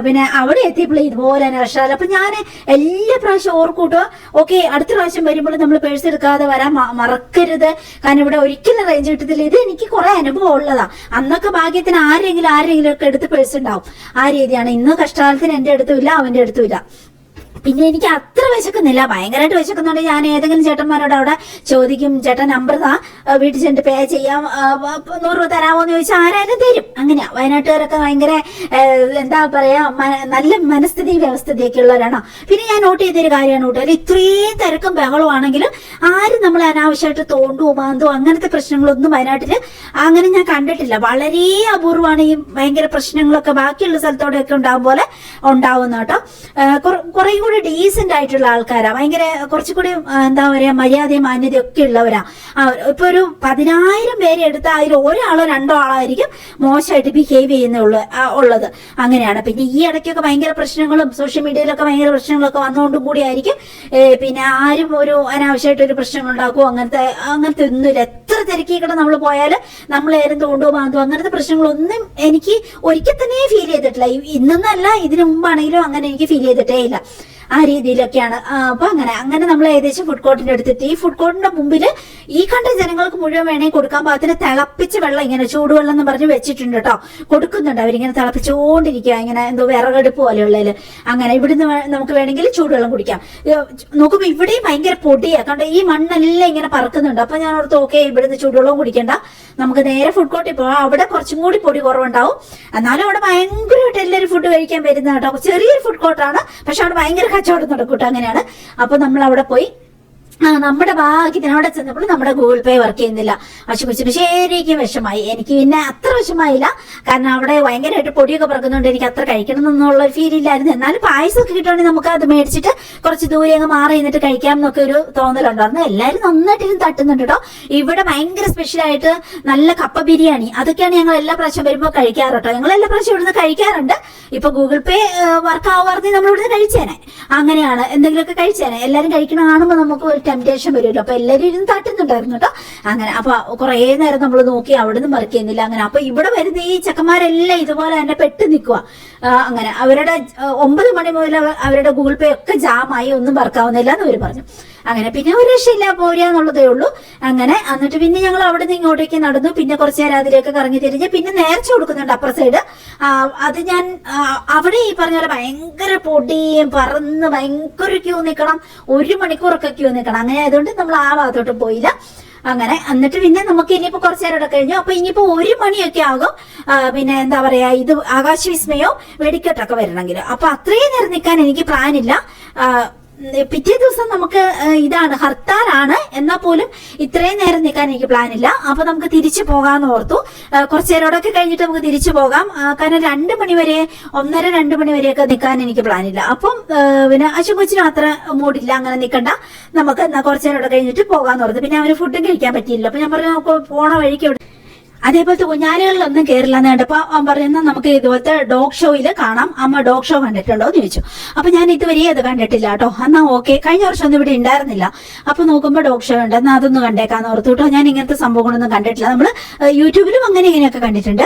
പിന്നെ അവിടെ എത്തിയപ്പോൾ ഇതുപോലെ തന്നെ റഷാല. അപ്പൊ ഞാൻ എല്ലാ പ്രാവശ്യം ഓർക്കൂട്ടോ, ഓക്കെ അടുത്ത പ്രാവശ്യം വരുമ്പോൾ നമ്മൾ പേഴ്സ് എടുക്കാതെ വരാൻ മറക്കരുത്. കാരണം ഇവിടെ ഒരിക്കലും റേഞ്ച് കിട്ടത്തില്ല. ഇത് എനിക്ക് കുറെ അനുഭവം ഉള്ളതാ. അന്നൊക്കെ ഭാഗ്യത്തിന് ആരെങ്കിലും ഒക്കെ എടുത്ത് പേഴ്സ് ഉണ്ടാവും. ആ രീതിയാണ്. ഇന്ന് കഷ്ടകാലത്തിന് എന്റെ അടുത്തും ഇല്ല, അവന്റെ അടുത്തും ഇല്ല. പിന്നെ എനിക്ക് അത്ര വിശക്കുന്നില്ല, ഭയങ്കരമായിട്ട് വിശക്കുന്നുണ്ട്. ഞാൻ ഏതെങ്കിലും ചേട്ടന്മാരോട് അവിടെ ചോദിക്കും, ചേട്ടൻ നമ്പർ താ, വീട്ടിൽ ചെന്നിട്ട് പേ ചെയ്യാം, 100 രൂപ തരാമോ എന്ന് ചോദിച്ചാൽ ആരായാലും തരും. അങ്ങനെയാ വയനാട്ടുകാരൊക്കെ ഭയങ്കര എന്താ പറയാ, നല്ല മനസ്ഥിതി വ്യവസ്ഥിതിയൊക്കെ ഉള്ളവരാണോ. പിന്നെ ഞാൻ നോട്ട് ചെയ്തൊരു കാര്യമാണ് കൂട്ടുകാർ, ഇത്രയും തിരക്കും ബഹളമാണെങ്കിലും ആരും നമ്മളെ അനാവശ്യമായിട്ട് തോണ്ടുവോ മാന്തോ അങ്ങനത്തെ പ്രശ്നങ്ങളൊന്നും വയനാട്ടില് അങ്ങനെ ഞാൻ കണ്ടിട്ടില്ല. വളരെ അപൂർവമാണ് ഈ ഭയങ്കര പ്രശ്നങ്ങളൊക്കെ ബാക്കിയുള്ള സ്ഥലത്തോടെയൊക്കെ ഉണ്ടാവും പോലെ ഉണ്ടാവുന്ന കേട്ടോ. കുറെ കൂടി ഡീസെന്റ് ആയിട്ടുള്ള ആൾക്കാരാ, ഭയങ്കര കുറച്ചുകൂടി എന്താ പറയാ മര്യാദയും മാന്യതയും ഒക്കെ ഉള്ളവരാ. ഇപ്പൊ ഒരു 10,000 പേരെ എടുത്താൽ അതിൽ ഒരാളോ 2 ആളായിരിക്കും മോശമായിട്ട് ബിഹേവ് ഉള്ളത്. അങ്ങനെയാണ്. പിന്നെ ഈ ഇടയ്ക്കൊക്കെ ഭയങ്കര പ്രശ്നങ്ങളും സോഷ്യൽ മീഡിയയിലൊക്കെ ഭയങ്കര പ്രശ്നങ്ങളൊക്കെ വന്നുകൊണ്ടും കൂടി ആയിരിക്കും പിന്നെ ആരും ഒരു അനാവശ്യമായിട്ടൊരു പ്രശ്നങ്ങൾ ഉണ്ടാക്കുമോ അങ്ങനത്തെ ഒന്നുമില്ല. എത്ര തിരക്കിക്കടെ നമ്മൾ പോയാൽ നമ്മളേരും തോണ്ടോ മാന്തോ അങ്ങനത്തെ പ്രശ്നങ്ങളൊന്നും എനിക്ക് ഒരിക്കൽ തന്നെ ഫീൽ ചെയ്തിട്ടില്ല. ഇന്നൊന്നല്ല, ഇതിനു മുമ്പാണെങ്കിലും അങ്ങനെ എനിക്ക് ഫീൽ ചെയ്തിട്ടേ ഇല്ല. ആ രീതിയിലൊക്കെയാണ്. അപ്പൊ അങ്ങനെ നമ്മൾ ഏകദേശം ഫുഡ് കോർട്ടിന്റെ അടുത്തെത്തി. ഈ ഫുഡ് കോർട്ടിന്റെ മുമ്പിൽ ഈ കണ്ട ജനങ്ങൾക്ക് മുഴുവൻ വേണമെങ്കിൽ കൊടുക്കാൻ പാകത്തിന് തിളപ്പിച്ച വെള്ളം, ഇങ്ങനെ ചൂടുവെള്ളം എന്ന് പറഞ്ഞ് വെച്ചിട്ടുണ്ട് കേട്ടോ, കൊടുക്കുന്നുണ്ട്. അവരിങ്ങനെ തിളപ്പിച്ചുകൊണ്ടിരിക്കുക, ഇങ്ങനെ എന്തോ വിറകടുപ്പ് പോലെയുള്ളതിൽ. അങ്ങനെ ഇവിടുന്ന് നമുക്ക് വേണമെങ്കിൽ ചൂടുവെള്ളം കുടിക്കാം. നോക്കുമ്പോ ഇവിടെയും ഭയങ്കര പൊടിയാ, കണ്ടോ ഈ മണ്ണെല്ലാം ഇങ്ങനെ പറക്കുന്നുണ്ട്. അപ്പൊ ഞാൻ ഓർത്ത് ഓക്കെ, ഇവിടുന്ന് ചൂടുവെള്ളവും കുടിക്കണ്ട, നമുക്ക് നേരെ ഫുഡ് കോർട്ടിൽ പോവാം. അവിടെ കുറച്ചും കൂടി പൊടി കുറവുണ്ടാവും, എന്നാലും അവിടെ ഭയങ്കരമായിട്ട് എല്ലാവരും ഫുഡ് കഴിക്കാൻ വരുന്ന കേട്ടോ. ചെറിയൊരു ഫുഡ് കോർട്ടാണ്, പക്ഷെ അവിടെ ഭയങ്കര കച്ചവടം നടക്കൂട്ടോ. അങ്ങനെയാണ്. അപ്പൊ നമ്മൾ അവിടെ പോയി നമ്മുടെ ഭാഗ്യത്തിന് അവിടെ ചെന്നപ്പോൾ നമ്മുടെ ഗൂഗിൾ പേ വർക്ക് ചെയ്യുന്നില്ല. അശുകൊച്ചിന് ശരിക്കും വിഷമായി. എനിക്ക് പിന്നെ അത്ര വിഷമായില്ല, കാരണം അവിടെ ഭയങ്കരമായിട്ട് പൊടിയൊക്കെ പറക്കുന്നുണ്ട്. എനിക്ക് അത്ര കഴിക്കണം എന്നുള്ള ഫീൽ ഇല്ലായിരുന്നു. എന്നാലും പായസമൊക്കെ കിട്ടുവാണെങ്കിൽ നമുക്ക് അത് മേടിച്ചിട്ട് കുറച്ച് ദൂരെ അങ്ങ് മാറി നിന്നിട്ട് കഴിക്കാം എന്നൊക്കെ ഒരു തോന്നലുണ്ടായിരുന്നു. എല്ലാവരും നന്നായിട്ടിരുന്ന് തട്ടുന്നുണ്ട് കേട്ടോ. ഇവിടെ ഭയങ്കര സ്പെഷ്യലായിട്ട് നല്ല കപ്പ ബിരിയാണി, അതൊക്കെയാണ് ഞങ്ങൾ എല്ലാ പ്രാവശ്യം വരുമ്പോൾ കഴിക്കാറ് കേട്ടോ. ഞങ്ങൾ എല്ലാ പ്രാവശ്യം ഇവിടുന്ന് കഴിക്കാറുണ്ട്. ഇപ്പൊ ഗൂഗിൾ പേ വർക്ക് ആവാറുണ്ടെങ്കിൽ നമ്മൾ ഇവിടുന്ന് കഴിച്ചേനെ. അങ്ങനെയാണ്, എന്തെങ്കിലുമൊക്കെ കഴിച്ചേനെ. എല്ലാവരും കഴിക്കണ കാണുമ്പോൾ നമുക്ക് ഒരു ടെംപ്റ്റേഷൻ വരുമല്ലോ. അപ്പൊ എല്ലാവരും ഇരുന്ന് തട്ടുന്നുണ്ടായിരുന്നു കേട്ടോ. അങ്ങനെ അപ്പൊ കുറെ നേരം നമ്മൾ നോക്കി, അവിടെ നിന്ന് വർക്ക് ചെയ്യുന്നില്ല. അങ്ങനെ അപ്പൊ ഇവിടെ വരുന്ന ഈ ചെക്കന്മാരെല്ലാം ഇതുപോലെ തന്നെ പെട്ട് നിൽക്കുക. അങ്ങനെ അവരുടെ 9 മണി മുതൽ അവരുടെ ഗൂഗിൾ പേ ഒക്കെ ജാമായി, ഒന്നും വർക്കാവുന്നില്ല എന്ന് അവർ പറഞ്ഞു. അങ്ങനെ പിന്നെ ഒരു രക്ഷയില്ല, പോരാന്നുള്ളതേ ഉള്ളൂ. അങ്ങനെ എന്നിട്ട് പിന്നെ ഞങ്ങൾ അവിടെ നിന്ന് ഇങ്ങോട്ടേക്ക് നടന്നു. പിന്നെ കുറച്ച് നേരം അതിലേക്ക് കറങ്ങി തിരിഞ്ഞ് പിന്നെ നേർച്ച കൊടുക്കുന്നുണ്ട് അപ്പുറ സൈഡ്. അത് ഞാൻ അവിടെ ഈ പറഞ്ഞ പോലെ ഭയങ്കര പൊടിയും പറന്ന് ഭയങ്കര ക്യൂ നിൽക്കണം, 1 മണിക്കൂറൊക്കെ ക്യൂ നിൽക്കണം. അങ്ങനെ ആയതുകൊണ്ട് നമ്മൾ ആ ഭാഗത്തോട്ട് പോയില്ല. അങ്ങനെ എന്നിട്ട് പിന്നെ നമുക്ക് ഇനിയിപ്പോ കുറച്ചു നേരം കഴിഞ്ഞു. അപ്പൊ ഇനിയിപ്പോ 1 മണിയൊക്കെ ആകും പിന്നെ എന്താ പറയാ ഇത് ആകാശവിസ്മയോ വെടിക്കെട്ടൊക്കെ വരണമെങ്കിൽ. അപ്പൊ അത്രയും നേരം നിൽക്കാൻ എനിക്ക് പ്ലാനില്ല. പിറ്റേ ദിവസം നമുക്ക് ഇതാണ് ഹർത്താലാണ്, എന്നാൽ പോലും ഇത്രയും നേരം നിൽക്കാൻ എനിക്ക് പ്ലാനില്ല. അപ്പൊ നമുക്ക് തിരിച്ചു പോകാന്ന് ഓർത്തു. കുറച്ചു നേരോടൊക്കെ കഴിഞ്ഞിട്ട് നമുക്ക് തിരിച്ചു പോകാം. കാരണം 2 മണി വരെ 1:30-2 മണി വരെയൊക്കെ നിൽക്കാൻ എനിക്ക് പ്ലാനില്ല. അപ്പം പിന്നെ അശുകൊച്ചിനും അത്ര മൂടില്ല, അങ്ങനെ നിൽക്കണ്ട, നമുക്ക് എന്നാ കുറച്ചു നേരോടെ കഴിഞ്ഞിട്ട് പോകാന്ന് ഓർത്തു. പിന്നെ അവന് ഫുഡും കഴിക്കാൻ പറ്റിയില്ല. അപ്പൊ ഞാൻ പറഞ്ഞു നമുക്ക് പോണ വഴിക്ക് അതേപോലത്തെ കുഞ്ഞാലുകളിലൊന്നും കയറില്ല എന്ന് കണ്ടപ്പോ അവൻ പറയുന്ന നമുക്ക് ഇതുപോലത്തെ ഡോഗ് ഷോയിൽ കാണാം. അമ്മ ഡോഗ് ഷോ കണ്ടിട്ടുണ്ടോ എന്ന് ചോദിച്ചു. അപ്പൊ ഞാൻ ഇതുവരെ അത് കണ്ടിട്ടില്ല കേട്ടോ. എന്നാ ഓക്കെ, കഴിഞ്ഞ വർഷം ഒന്നും ഇവിടെ ഉണ്ടായിരുന്നില്ല. അപ്പൊ നോക്കുമ്പോ ഡോഗ് ഷോ ഉണ്ട്, എന്നാ അതൊന്നും കണ്ടേക്കാന്ന് ഓർത്തു കേട്ടോ. ഞാൻ ഇങ്ങനത്തെ സംഭവങ്ങളൊന്നും കണ്ടിട്ടില്ല. നമ്മള് യൂട്യൂബിലും ഇങ്ങനെയൊക്കെ കണ്ടിട്ടുണ്ട്.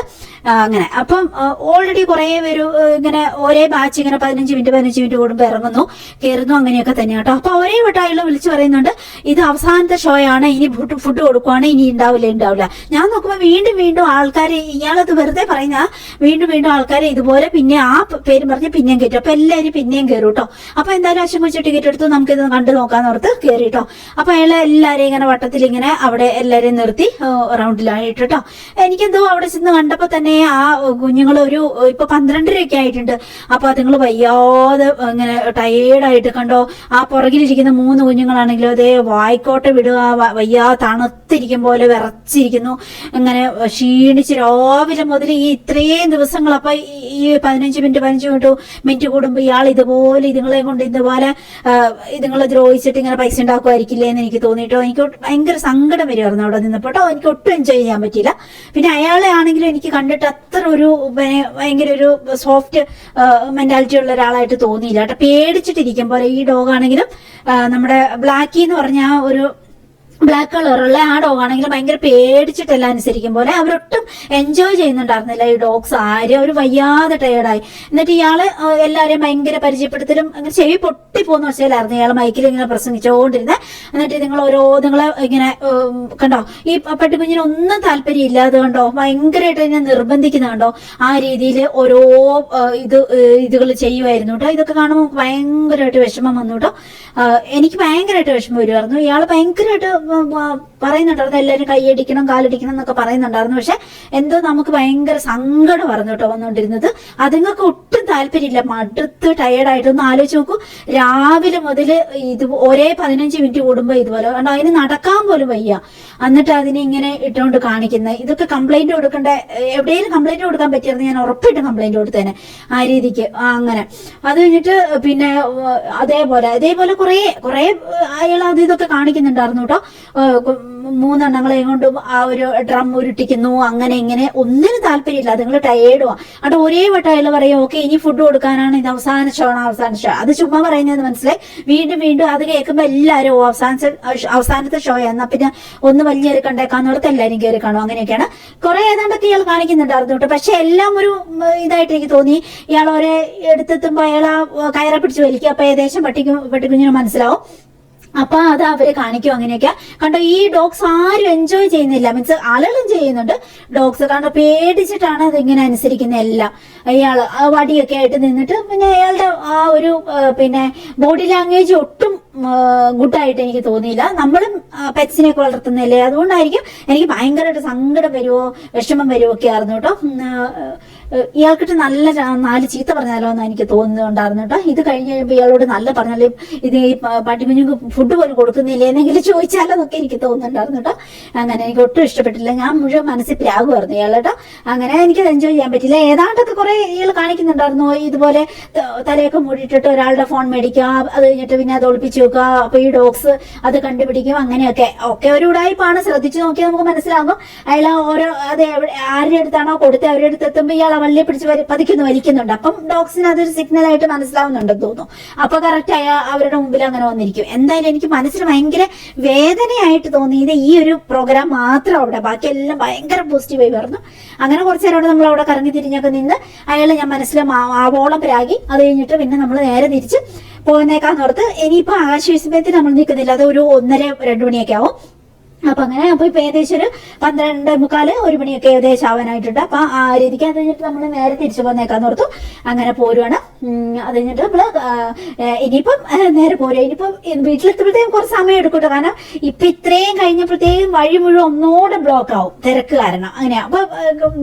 അങ്ങനെ അപ്പം ഓൾറെഡി കുറെ പേര് ഇങ്ങനെ ഒരേ ബാച്ച് ഇങ്ങനെ 15 മിനിറ്റ് കൂടുമ്പോൾ ഇറങ്ങുന്നു, കയറുന്നു, അങ്ങനെയൊക്കെ തന്നെ കേട്ടോ. അപ്പൊ ഒരേ വട്ടായുള്ള വിളിച്ചു പറയുന്നുണ്ട് ഇത് അവസാനത്തെ ഷോ ആണ്, ഇനി ഫുഡ് കൊടുക്കുവാണ്, ഇനി ഉണ്ടാവില്ല. ഞാൻ നോക്കുമ്പോ വീണ്ടും ആൾക്കാരെ, ഇയാളത് വെറുതെ പറയുന്ന, വീണ്ടും ആൾക്കാരെ ഇതുപോലെ പിന്നെ ആ പേര് പറഞ്ഞ് പിന്നെയും കയറ്റും. അപ്പൊ എല്ലാവരും പിന്നെയും കയറും കേട്ടോ. അപ്പൊ എന്തായാലും അശുകൊച്ചി ടിക്കറ്റ് എടുത്തു, നമുക്കിത് കണ്ടു നോക്കാന്ന് ഓർത്ത് കയറി കേട്ടോ. അപ്പൊ അയാളെ എല്ലാരെയും ഇങ്ങനെ വട്ടത്തിൽ ഇങ്ങനെ അവിടെ എല്ലാരെയും നിർത്തി റൗണ്ടിലായിട്ട് കേട്ടോ. എനിക്കെന്തോ അവിടെ ചെന്ന് കണ്ടപ്പോ തന്നെ ആ കുഞ്ഞുങ്ങൾ ഇപ്പൊ 12:30 ആയിട്ടുണ്ട്. അപ്പൊ അതുങ്ങൾ വയ്യാതെ ഇങ്ങനെ ടയേർഡായിട്ട് കണ്ടോ. ആ പുറകിലിരിക്കുന്ന 3 കുഞ്ഞുങ്ങളാണെങ്കിലും അതേ വായിക്കോട്ടെ വിടുക, വയ്യാ തണുത്തിരിക്കും പോലെ വിറച്ചിരിക്കുന്നു, ഇങ്ങനെ ക്ഷീണിച്ച് രാവിലെ മുതൽ ഈ ഇത്രയും ദിവസങ്ങൾ. അപ്പൊ ഈ 15 മിനിറ്റ് കൂടുമ്പോ ഇയാൾ ഇതുപോലെ ഇതുങ്ങളെ കൊണ്ട് ഇതുങ്ങളെ ദ്രോഹിച്ചിട്ട് ഇങ്ങനെ പൈസ ഉണ്ടാക്കുമായിരിക്കില്ലേ എന്ന് എനിക്ക് തോന്നിയിട്ടോ. എനിക്ക് ഭയങ്കര സങ്കടം വരുമായിരുന്നു അവിടെ നിന്നപ്പോട്ടോ. എനിക്ക് ഒട്ടും എൻജോയ് ചെയ്യാൻ പറ്റിയില്ല. പിന്നെ അയാളെ ആണെങ്കിലും എനിക്ക് കണ്ടിട്ട് അത്ര ഒരു ഭയങ്കര ഒരു സോഫ്റ്റ് മെന്റാലിറ്റി ഉള്ള ഒരാളായിട്ട് തോന്നിയില്ല കേട്ടോ. പേടിച്ചിട്ടിരിക്കും പോലെ. ഈ ഡോഗ് ആണെങ്കിലും നമ്മുടെ ബ്ലാക്കി എന്ന് പറഞ്ഞ ഒരു ബ്ലാക്ക് കളറുള്ള ആ ഡോഗ് ആണെങ്കിൽ ഭയങ്കര പേടിച്ചിട്ടെല്ലാം അനുസരിക്കും പോലെ അവരൊട്ടും എൻജോയ് ചെയ്യുന്നുണ്ടായിരുന്നില്ല ഈ ഡോഗ്സ് ആരും. അവർ വയ്യാതെ ടയേർഡായി. എന്നിട്ട് ഇയാള് എല്ലാവരെയും ഭയങ്കര പരിചയപ്പെടുത്തലും അങ്ങനെ ചെവി പൊട്ടിപ്പോകുന്ന വെച്ചാലായിരുന്നു ഇയാൾ മൈക്കിൽ ഇങ്ങനെ പ്രസംഗിച്ചുകൊണ്ടിരുന്നത്. എന്നിട്ട് നിങ്ങളെ ഇങ്ങനെ കണ്ടോ ഈ പട്ടിക്കുഞ്ഞിന് ഒന്നും താല്പര്യം ഇല്ലാതെ കണ്ടോ ഭയങ്കരമായിട്ട് ഇതിനെ നിർബന്ധിക്കുന്ന കണ്ടോ ആ രീതിയിൽ ഓരോ ഇതുകൾ ചെയ്യുമായിരുന്നു കേട്ടോ. ഇതൊക്കെ കാണുമ്പോൾ ഭയങ്കരമായിട്ട് വിഷമം വന്നു കേട്ടോ. എനിക്ക് ഭയങ്കരമായിട്ട് വിഷമം വരുമായിരുന്നു. ഇയാൾ ഭയങ്കരമായിട്ട് പറയുന്നുണ്ടായിരുന്നു എല്ലാവരും കൈയടിക്കണം കാലടിക്കണം എന്നൊക്കെ പറയുന്നുണ്ടായിരുന്നു. പക്ഷെ എന്തോ നമുക്ക് ഭയങ്കര സങ്കടം പറഞ്ഞു കേട്ടോ വന്നുകൊണ്ടിരുന്നത്. അതുങ്ങൾക്ക് ഒട്ടും താല്പര്യമില്ല, മടുത്ത് ടയേർഡായിട്ട്. ഒന്ന് ആലോചിച്ച് നോക്കൂ, രാവിലെ മുതൽ ഇത് ഒരേ 15 മിനിറ്റ് കൂടുമ്പോൾ ഇതുപോലെ കണ്ടോ അതിന് നടക്കാൻ പോലും വയ്യ. എന്നിട്ട് അതിനെ ഇങ്ങനെ ഇട്ടുകൊണ്ട് കാണിക്കുന്നത്. ഇതൊക്കെ കംപ്ലൈന്റ് കൊടുക്കേണ്ട, എവിടെയെങ്കിലും കംപ്ലൈന്റ് കൊടുക്കാൻ പറ്റിയായിരുന്നു ഞാൻ ഉറപ്പായിട്ടും കംപ്ലൈന്റ് കൊടുത്തേനെ ആ രീതിക്ക്. അങ്ങനെ അത് കഴിഞ്ഞിട്ട് പിന്നെ അതേപോലെ കുറെ അയാൾ അത് ഇതൊക്കെ കാണിക്കുന്നുണ്ടായിരുന്നു കേട്ടോ. 3 എണ്ണങ്ങളെയും കൊണ്ടും ആ ഒരു ഡ്രം ഉരുട്ടിക്കുന്നു, അങ്ങനെ ഇങ്ങനെ ഒന്നിനും താല്പര്യമില്ല. അതുങ്ങൾ ടയേർഡുവാ. അവിടെ ഒരേ വട്ടം അയാൾ പറയും ഓക്കെ ഇനി ഫുഡ് കൊടുക്കാനാണ്, ഇത് അവസാന ഷോ ആണ്, അവസാന ഷോ. അത് ചുമ്മാ പറയുന്നത് മനസ്സിലായി. വീണ്ടും അത് കേൾക്കുമ്പോൾ എല്ലാവരും അവസാനത്തെ ഷോ എന്നാ പിന്നെ ഒന്ന് വലിയ കണ്ടേക്കാന്നോടത്ത് എല്ലാവരും കയറി കാണും. അങ്ങനെയൊക്കെയാണ് കുറെ ഏതാണ്ടൊക്കെ ഇയാൾ കാണിക്കുന്നുണ്ടായിരുന്നു കേട്ടോ. പക്ഷെ എല്ലാം ഒരു ഇതായിട്ട് എനിക്ക് തോന്നി. ഇയാൾ ഒരേ എടുത്തെത്തുമ്പോ അയാൾ ആ കയറെ പിടിച്ച് വലിക്കും. അപ്പൊ ഏകദേശം പട്ടിക്കുഞ്ഞിന് മനസ്സിലാവും. അപ്പൊ അത് അവരെ കാണിക്കും. അങ്ങനെയൊക്കെ കണ്ടോ ഈ ഡോഗ്സ് ആരും എൻജോയ് ചെയ്യുന്നില്ല. മീൻസ് ആളുകളും ചെയ്യുന്നുണ്ട്, ഡോഗ്സ് കണ്ടോ പേടിച്ചിട്ടാണ് അതിങ്ങനെ അനുസരിക്കുന്ന എല്ലാം. അയാള് ആ വടിയൊക്കെ ആയിട്ട് നിന്നിട്ട് പിന്നെ അയാളുടെ ആ ഒരു പിന്നെ ബോഡി ലാംഗ്വേജ് ഒട്ടും ഗുഡായിട്ട് എനിക്ക് തോന്നിയില്ല. നമ്മളും പെറ്റ്സിനെയൊക്കെ വളർത്തുന്നില്ലേ, അതുകൊണ്ടായിരിക്കും എനിക്ക് ഭയങ്കരമായിട്ട് സങ്കടം വരുമോ വിഷമം വരുമോ ഒക്കെ ആയിരുന്നു കേട്ടോ. ഇയാൾക്കിട്ട് നല്ല 4 ചീത്ത പറഞ്ഞാലോ എന്ന് എനിക്ക് തോന്നുന്നുണ്ടായിരുന്നു കേട്ടോ. ഇത് കഴിഞ്ഞ് കഴിയുമ്പോൾ ഇയാളോട് നല്ല പറഞ്ഞാലേ ഇത് ഈ പട്ടിക്കുഞ്ഞുങ്ങൾക്ക് ഫുഡ് പോലും കൊടുക്കുന്നില്ലേ എന്നെങ്കിലും ചോദിച്ചാലോ എന്നൊക്കെ എനിക്ക് തോന്നുന്നുണ്ടായിരുന്നു കേട്ടോ. അങ്ങനെ എനിക്ക് ഒട്ടും ഇഷ്ടപ്പെട്ടില്ല. ഞാൻ മുഴുവൻ മനസ്സിൽ പ്രാഗുമായിരുന്നു ഇയാളേട്ടോ. അങ്ങനെ എനിക്കത് എൻജോയ് ചെയ്യാൻ പറ്റില്ല. ഏതാണ്ടൊക്കെ കുറെ ഇയാൾ കാണിക്കുന്നുണ്ടായിരുന്നു. ഇതുപോലെ തലയൊക്കെ മൂടിയിട്ടിട്ട് ഒരാളുടെ ഫോൺ മേടിക്കുക, അത് കഴിഞ്ഞിട്ട് പിന്നെ അത് ഒളിപ്പിച്ച് വെക്കുക, അപ്പൊ ഈ ഡോഗ്സ് അത് കണ്ടുപിടിക്കും. അങ്ങനെയൊക്കെ ഒരു ഉടായ്പാണ്. ശ്രദ്ധിച്ചു നോക്കിയാൽ നമുക്ക് മനസ്സിലാകും. അയാൾ അത് ആരുടെ അടുത്താണോ കൊടുത്ത് അവരുടെ അടുത്ത് എത്തുമ്പോൾ ഇയാൾ വള്ളിയെ പിടിച്ച് വലിക്കുന്നുണ്ട്. അപ്പം ഡോഗ്സിന് അതൊരു സിഗ്നൽ ആയിട്ട് മനസ്സിലാവുന്നുണ്ടെന്ന് തോന്നുന്നു. അപ്പൊ കറക്റ്റ് അവരുടെ മുമ്പിൽ അങ്ങനെ വന്നിരിക്കും. എന്തായാലും എനിക്ക് മനസ്സിൽ ഭയങ്കര വേദനയായിട്ട് തോന്നിയത് ഈ ഒരു പ്രോഗ്രാം മാത്രം. അവിടെ ബാക്കിയെല്ലാം ഭയങ്കര പോസിറ്റീവായി പറഞ്ഞു. അങ്ങനെ കുറച്ചു നേരം നമ്മൾ അവിടെ കറങ്ങി തിരിഞ്ഞൊക്കെ നിന്ന് അയാളെ ഞാൻ മനസ്സിൽ ആവോളം പ്രാഗി. അത് കഴിഞ്ഞിട്ട് പിന്നെ നമ്മൾ നേരെ തിരിച്ച് പോന്നേക്കാന്നോർത്ത് ഇനിയിപ്പോ ആകാശവിസ്മയത്തിൽ നമ്മൾ നിൽക്കുന്നില്ല. അത് ഒരു 1:30-2 മണിയൊക്കെ ആവും. അപ്പൊ അങ്ങനെ അപ്പൊ ഇപ്പൊ ഏകദേശം ഒരു 12:45 1 മണിയൊക്കെ ഏകദേശം ആവാനായിട്ടുണ്ട്. അപ്പൊ ആ രീതിക്ക് അത് കഴിഞ്ഞിട്ട് നമ്മൾ നേരെ തിരിച്ചു പോന്നേക്കാന്ന് ഓർത്തു. അങ്ങനെ പോരുവാണ്. അത് കഴിഞ്ഞിട്ട് നമ്മള് ഇനിയിപ്പം നേരെ പോരുക. ഇനിയിപ്പം വീട്ടിലെത്തുമ്പോഴത്തേക്കും കുറച്ച് സമയം എടുക്കട്ടെ. കാരണം ഇപ്പൊ ഇത്രയും കഴിഞ്ഞപ്പോഴത്തേക്കും വഴി മുഴുവൻ ഒന്നോടെ ബ്ലോക്ക് ആവും തിരക്ക് കാരണം. അങ്ങനെയാ. അപ്പൊ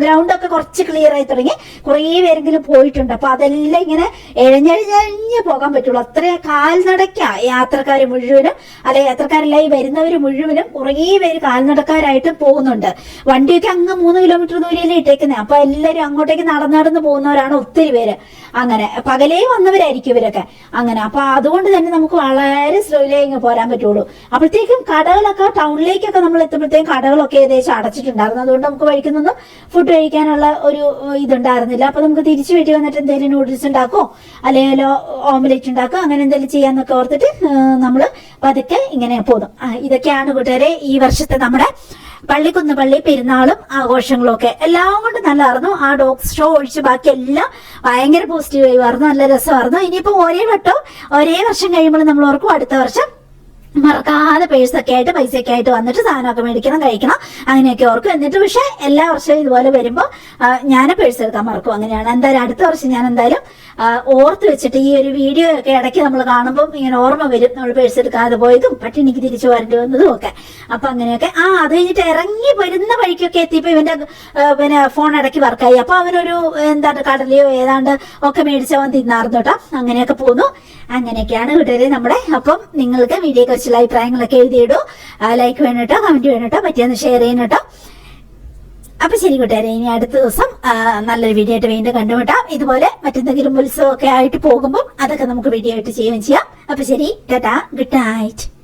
ഗ്രൗണ്ടൊക്കെ കുറച്ച് ക്ലിയർ ആയി തുടങ്ങി. കുറേ പേരെങ്കിലും പോയിട്ടുണ്ട്. അപ്പൊ അതെല്ലാം ഇങ്ങനെ എഴഞ്ഞഴിഞ്ഞ് പോകാൻ പറ്റുള്ളൂ. അത്രയും കാൽനടയ്ക്ക യാത്രക്കാർ മുഴുവനും, അല്ലെ യാത്രക്കാരെല്ലാം വരുന്നവർ മുഴുവനും കുറേ പേര് കാൽനടക്കാരായിട്ട് പോകുന്നുണ്ട്. വണ്ടിയൊക്കെ അങ്ങ് 3 കിലോമീറ്റർ ദൂരെയല്ലേ ഇട്ടേക്കുന്നത്. അപ്പൊ എല്ലാവരും അങ്ങോട്ടേക്ക് നടന്നു പോകുന്നവരാണ് ഒത്തിരി പേര്. അങ്ങനെ പകലേ വന്നവരായിരിക്കും ഇവരൊക്കെ. അങ്ങനെ അപ്പൊ അതുകൊണ്ട് തന്നെ നമുക്ക് വളരെ സ്ലോയിലേ ഇങ്ങ് പോരാൻ പറ്റുള്ളൂ. അപ്പോഴത്തേക്കും കടകളൊക്കെ ടൗണിലേക്കൊക്കെ നമ്മൾ എത്തുമ്പോഴത്തേക്കും കടകളൊക്കെ ഏകദേശം അടച്ചിട്ടുണ്ടായിരുന്നു. അതുകൊണ്ട് നമുക്ക് വഴിക്കുന്നൊന്നും ഫുഡ് കഴിക്കാനുള്ള ഒരു ഇതുണ്ടായിരുന്നില്ല. അപ്പൊ നമുക്ക് തിരിച്ചു വീട്ടിൽ വന്നിട്ട് എന്തെങ്കിലും നൂഡിൽസ് ഉണ്ടാക്കോ അല്ലെങ്കിൽ ഓംലെറ്റ് ഉണ്ടാക്കോ അങ്ങനെ എന്തെങ്കിലും ചെയ്യാന്നൊക്കെ ഓർത്തിട്ട് നമ്മൾ പതുക്കെ ഇങ്ങനെ പോതും. ഇതൊക്കെയാണ് കൂട്ടുകാരെ ഈ വർഷത്തെ നമ്മുടെ പള്ളിക്കുന്ന് പള്ളി പെരുന്നാളും ആഘോഷങ്ങളും ഒക്കെ എല്ലാം കൊണ്ട് നല്ലതായിരുന്നു. ആ ഡോഗ്സ് ഷോ ഒഴിച്ച് ബാക്കി എല്ലാം ഭയങ്കര പോസിറ്റീവായി ആയിരുന്നു. നല്ല രസമായിരുന്നു. ഇനിയിപ്പോ ഒരേ വർഷം കഴിയുമ്പോൾ നമ്മൾ ഓർക്കും അടുത്ത വർഷം മറക്കാതെ പൈസയൊക്കെ ആയിട്ട് വന്നിട്ട് സാധനമൊക്കെ മേടിക്കണം കഴിക്കണം അങ്ങനെയൊക്കെ ഓർക്കും. എന്നിട്ട് പക്ഷെ എല്ലാ വർഷവും ഇതുപോലെ വരുമ്പോൾ ഞാൻ പേഴ്സ് എടുക്കാൻ മറക്കും. അങ്ങനെയാണ്. എന്തായാലും അടുത്ത വർഷം ഞാൻ എന്തായാലും ഓർത്ത് വെച്ചിട്ട് ഈ ഒരു വീഡിയോ ഒക്കെ ഇടയ്ക്ക് നമ്മൾ കാണുമ്പോൾ ഇങ്ങനെ ഓർമ്മ വരും നമ്മൾ പേഴ്സ് എടുക്കാതെ പോയതും പട്ടിണിക്ക് തിരിച്ചു വരേണ്ടി വന്നതും ഒക്കെ. അപ്പൊ അങ്ങനെയൊക്കെ അത് കഴിഞ്ഞിട്ട് ഇറങ്ങി വരുന്ന വഴിക്കൊക്കെ എത്തിയപ്പോ ഇവന്റെ പിന്നെ ഫോൺ ഇടയ്ക്ക് വർക്കായി. അപ്പൊ അവനൊരു എന്താണ് കടലയോ ഏതാണ്ട് ഒക്കെ മേടിച്ചവൻ തിന്നാർന്നു കേട്ടോ. അങ്ങനെയൊക്കെ പോന്നു. അങ്ങനെയൊക്കെയാണ് കൂട്ടുകാരെ നമ്മുടെ. അപ്പം നിങ്ങൾക്ക് വീഡിയോ കുറിച്ചുള്ള അഭിപ്രായങ്ങളൊക്കെ എഴുതിയിടൂ. ലൈക്ക് വേണം കേട്ടോ, കമന്റ് വേണം കേട്ടോ, പറ്റിയെന്ന് ഷെയർ ചെയ്യണം കേട്ടോ. അപ്പൊ ശരി കൂട്ടുകാരെ, ഇനി അടുത്ത ദിവസം നല്ലൊരു വീഡിയോ ആയിട്ട് വീണ്ടും കണ്ടുമുട്ടാം. ഇതുപോലെ മറ്റെന്തെങ്കിലും ഉത്സവമൊക്കെ ആയിട്ട് പോകുമ്പോൾ അതൊക്കെ നമുക്ക് വീഡിയോ ആയിട്ട് ചെയ്യുകയും ചെയ്യാം. അപ്പൊ ശരി, ടാറ്റാ, ഗുഡ് നൈറ്റ്.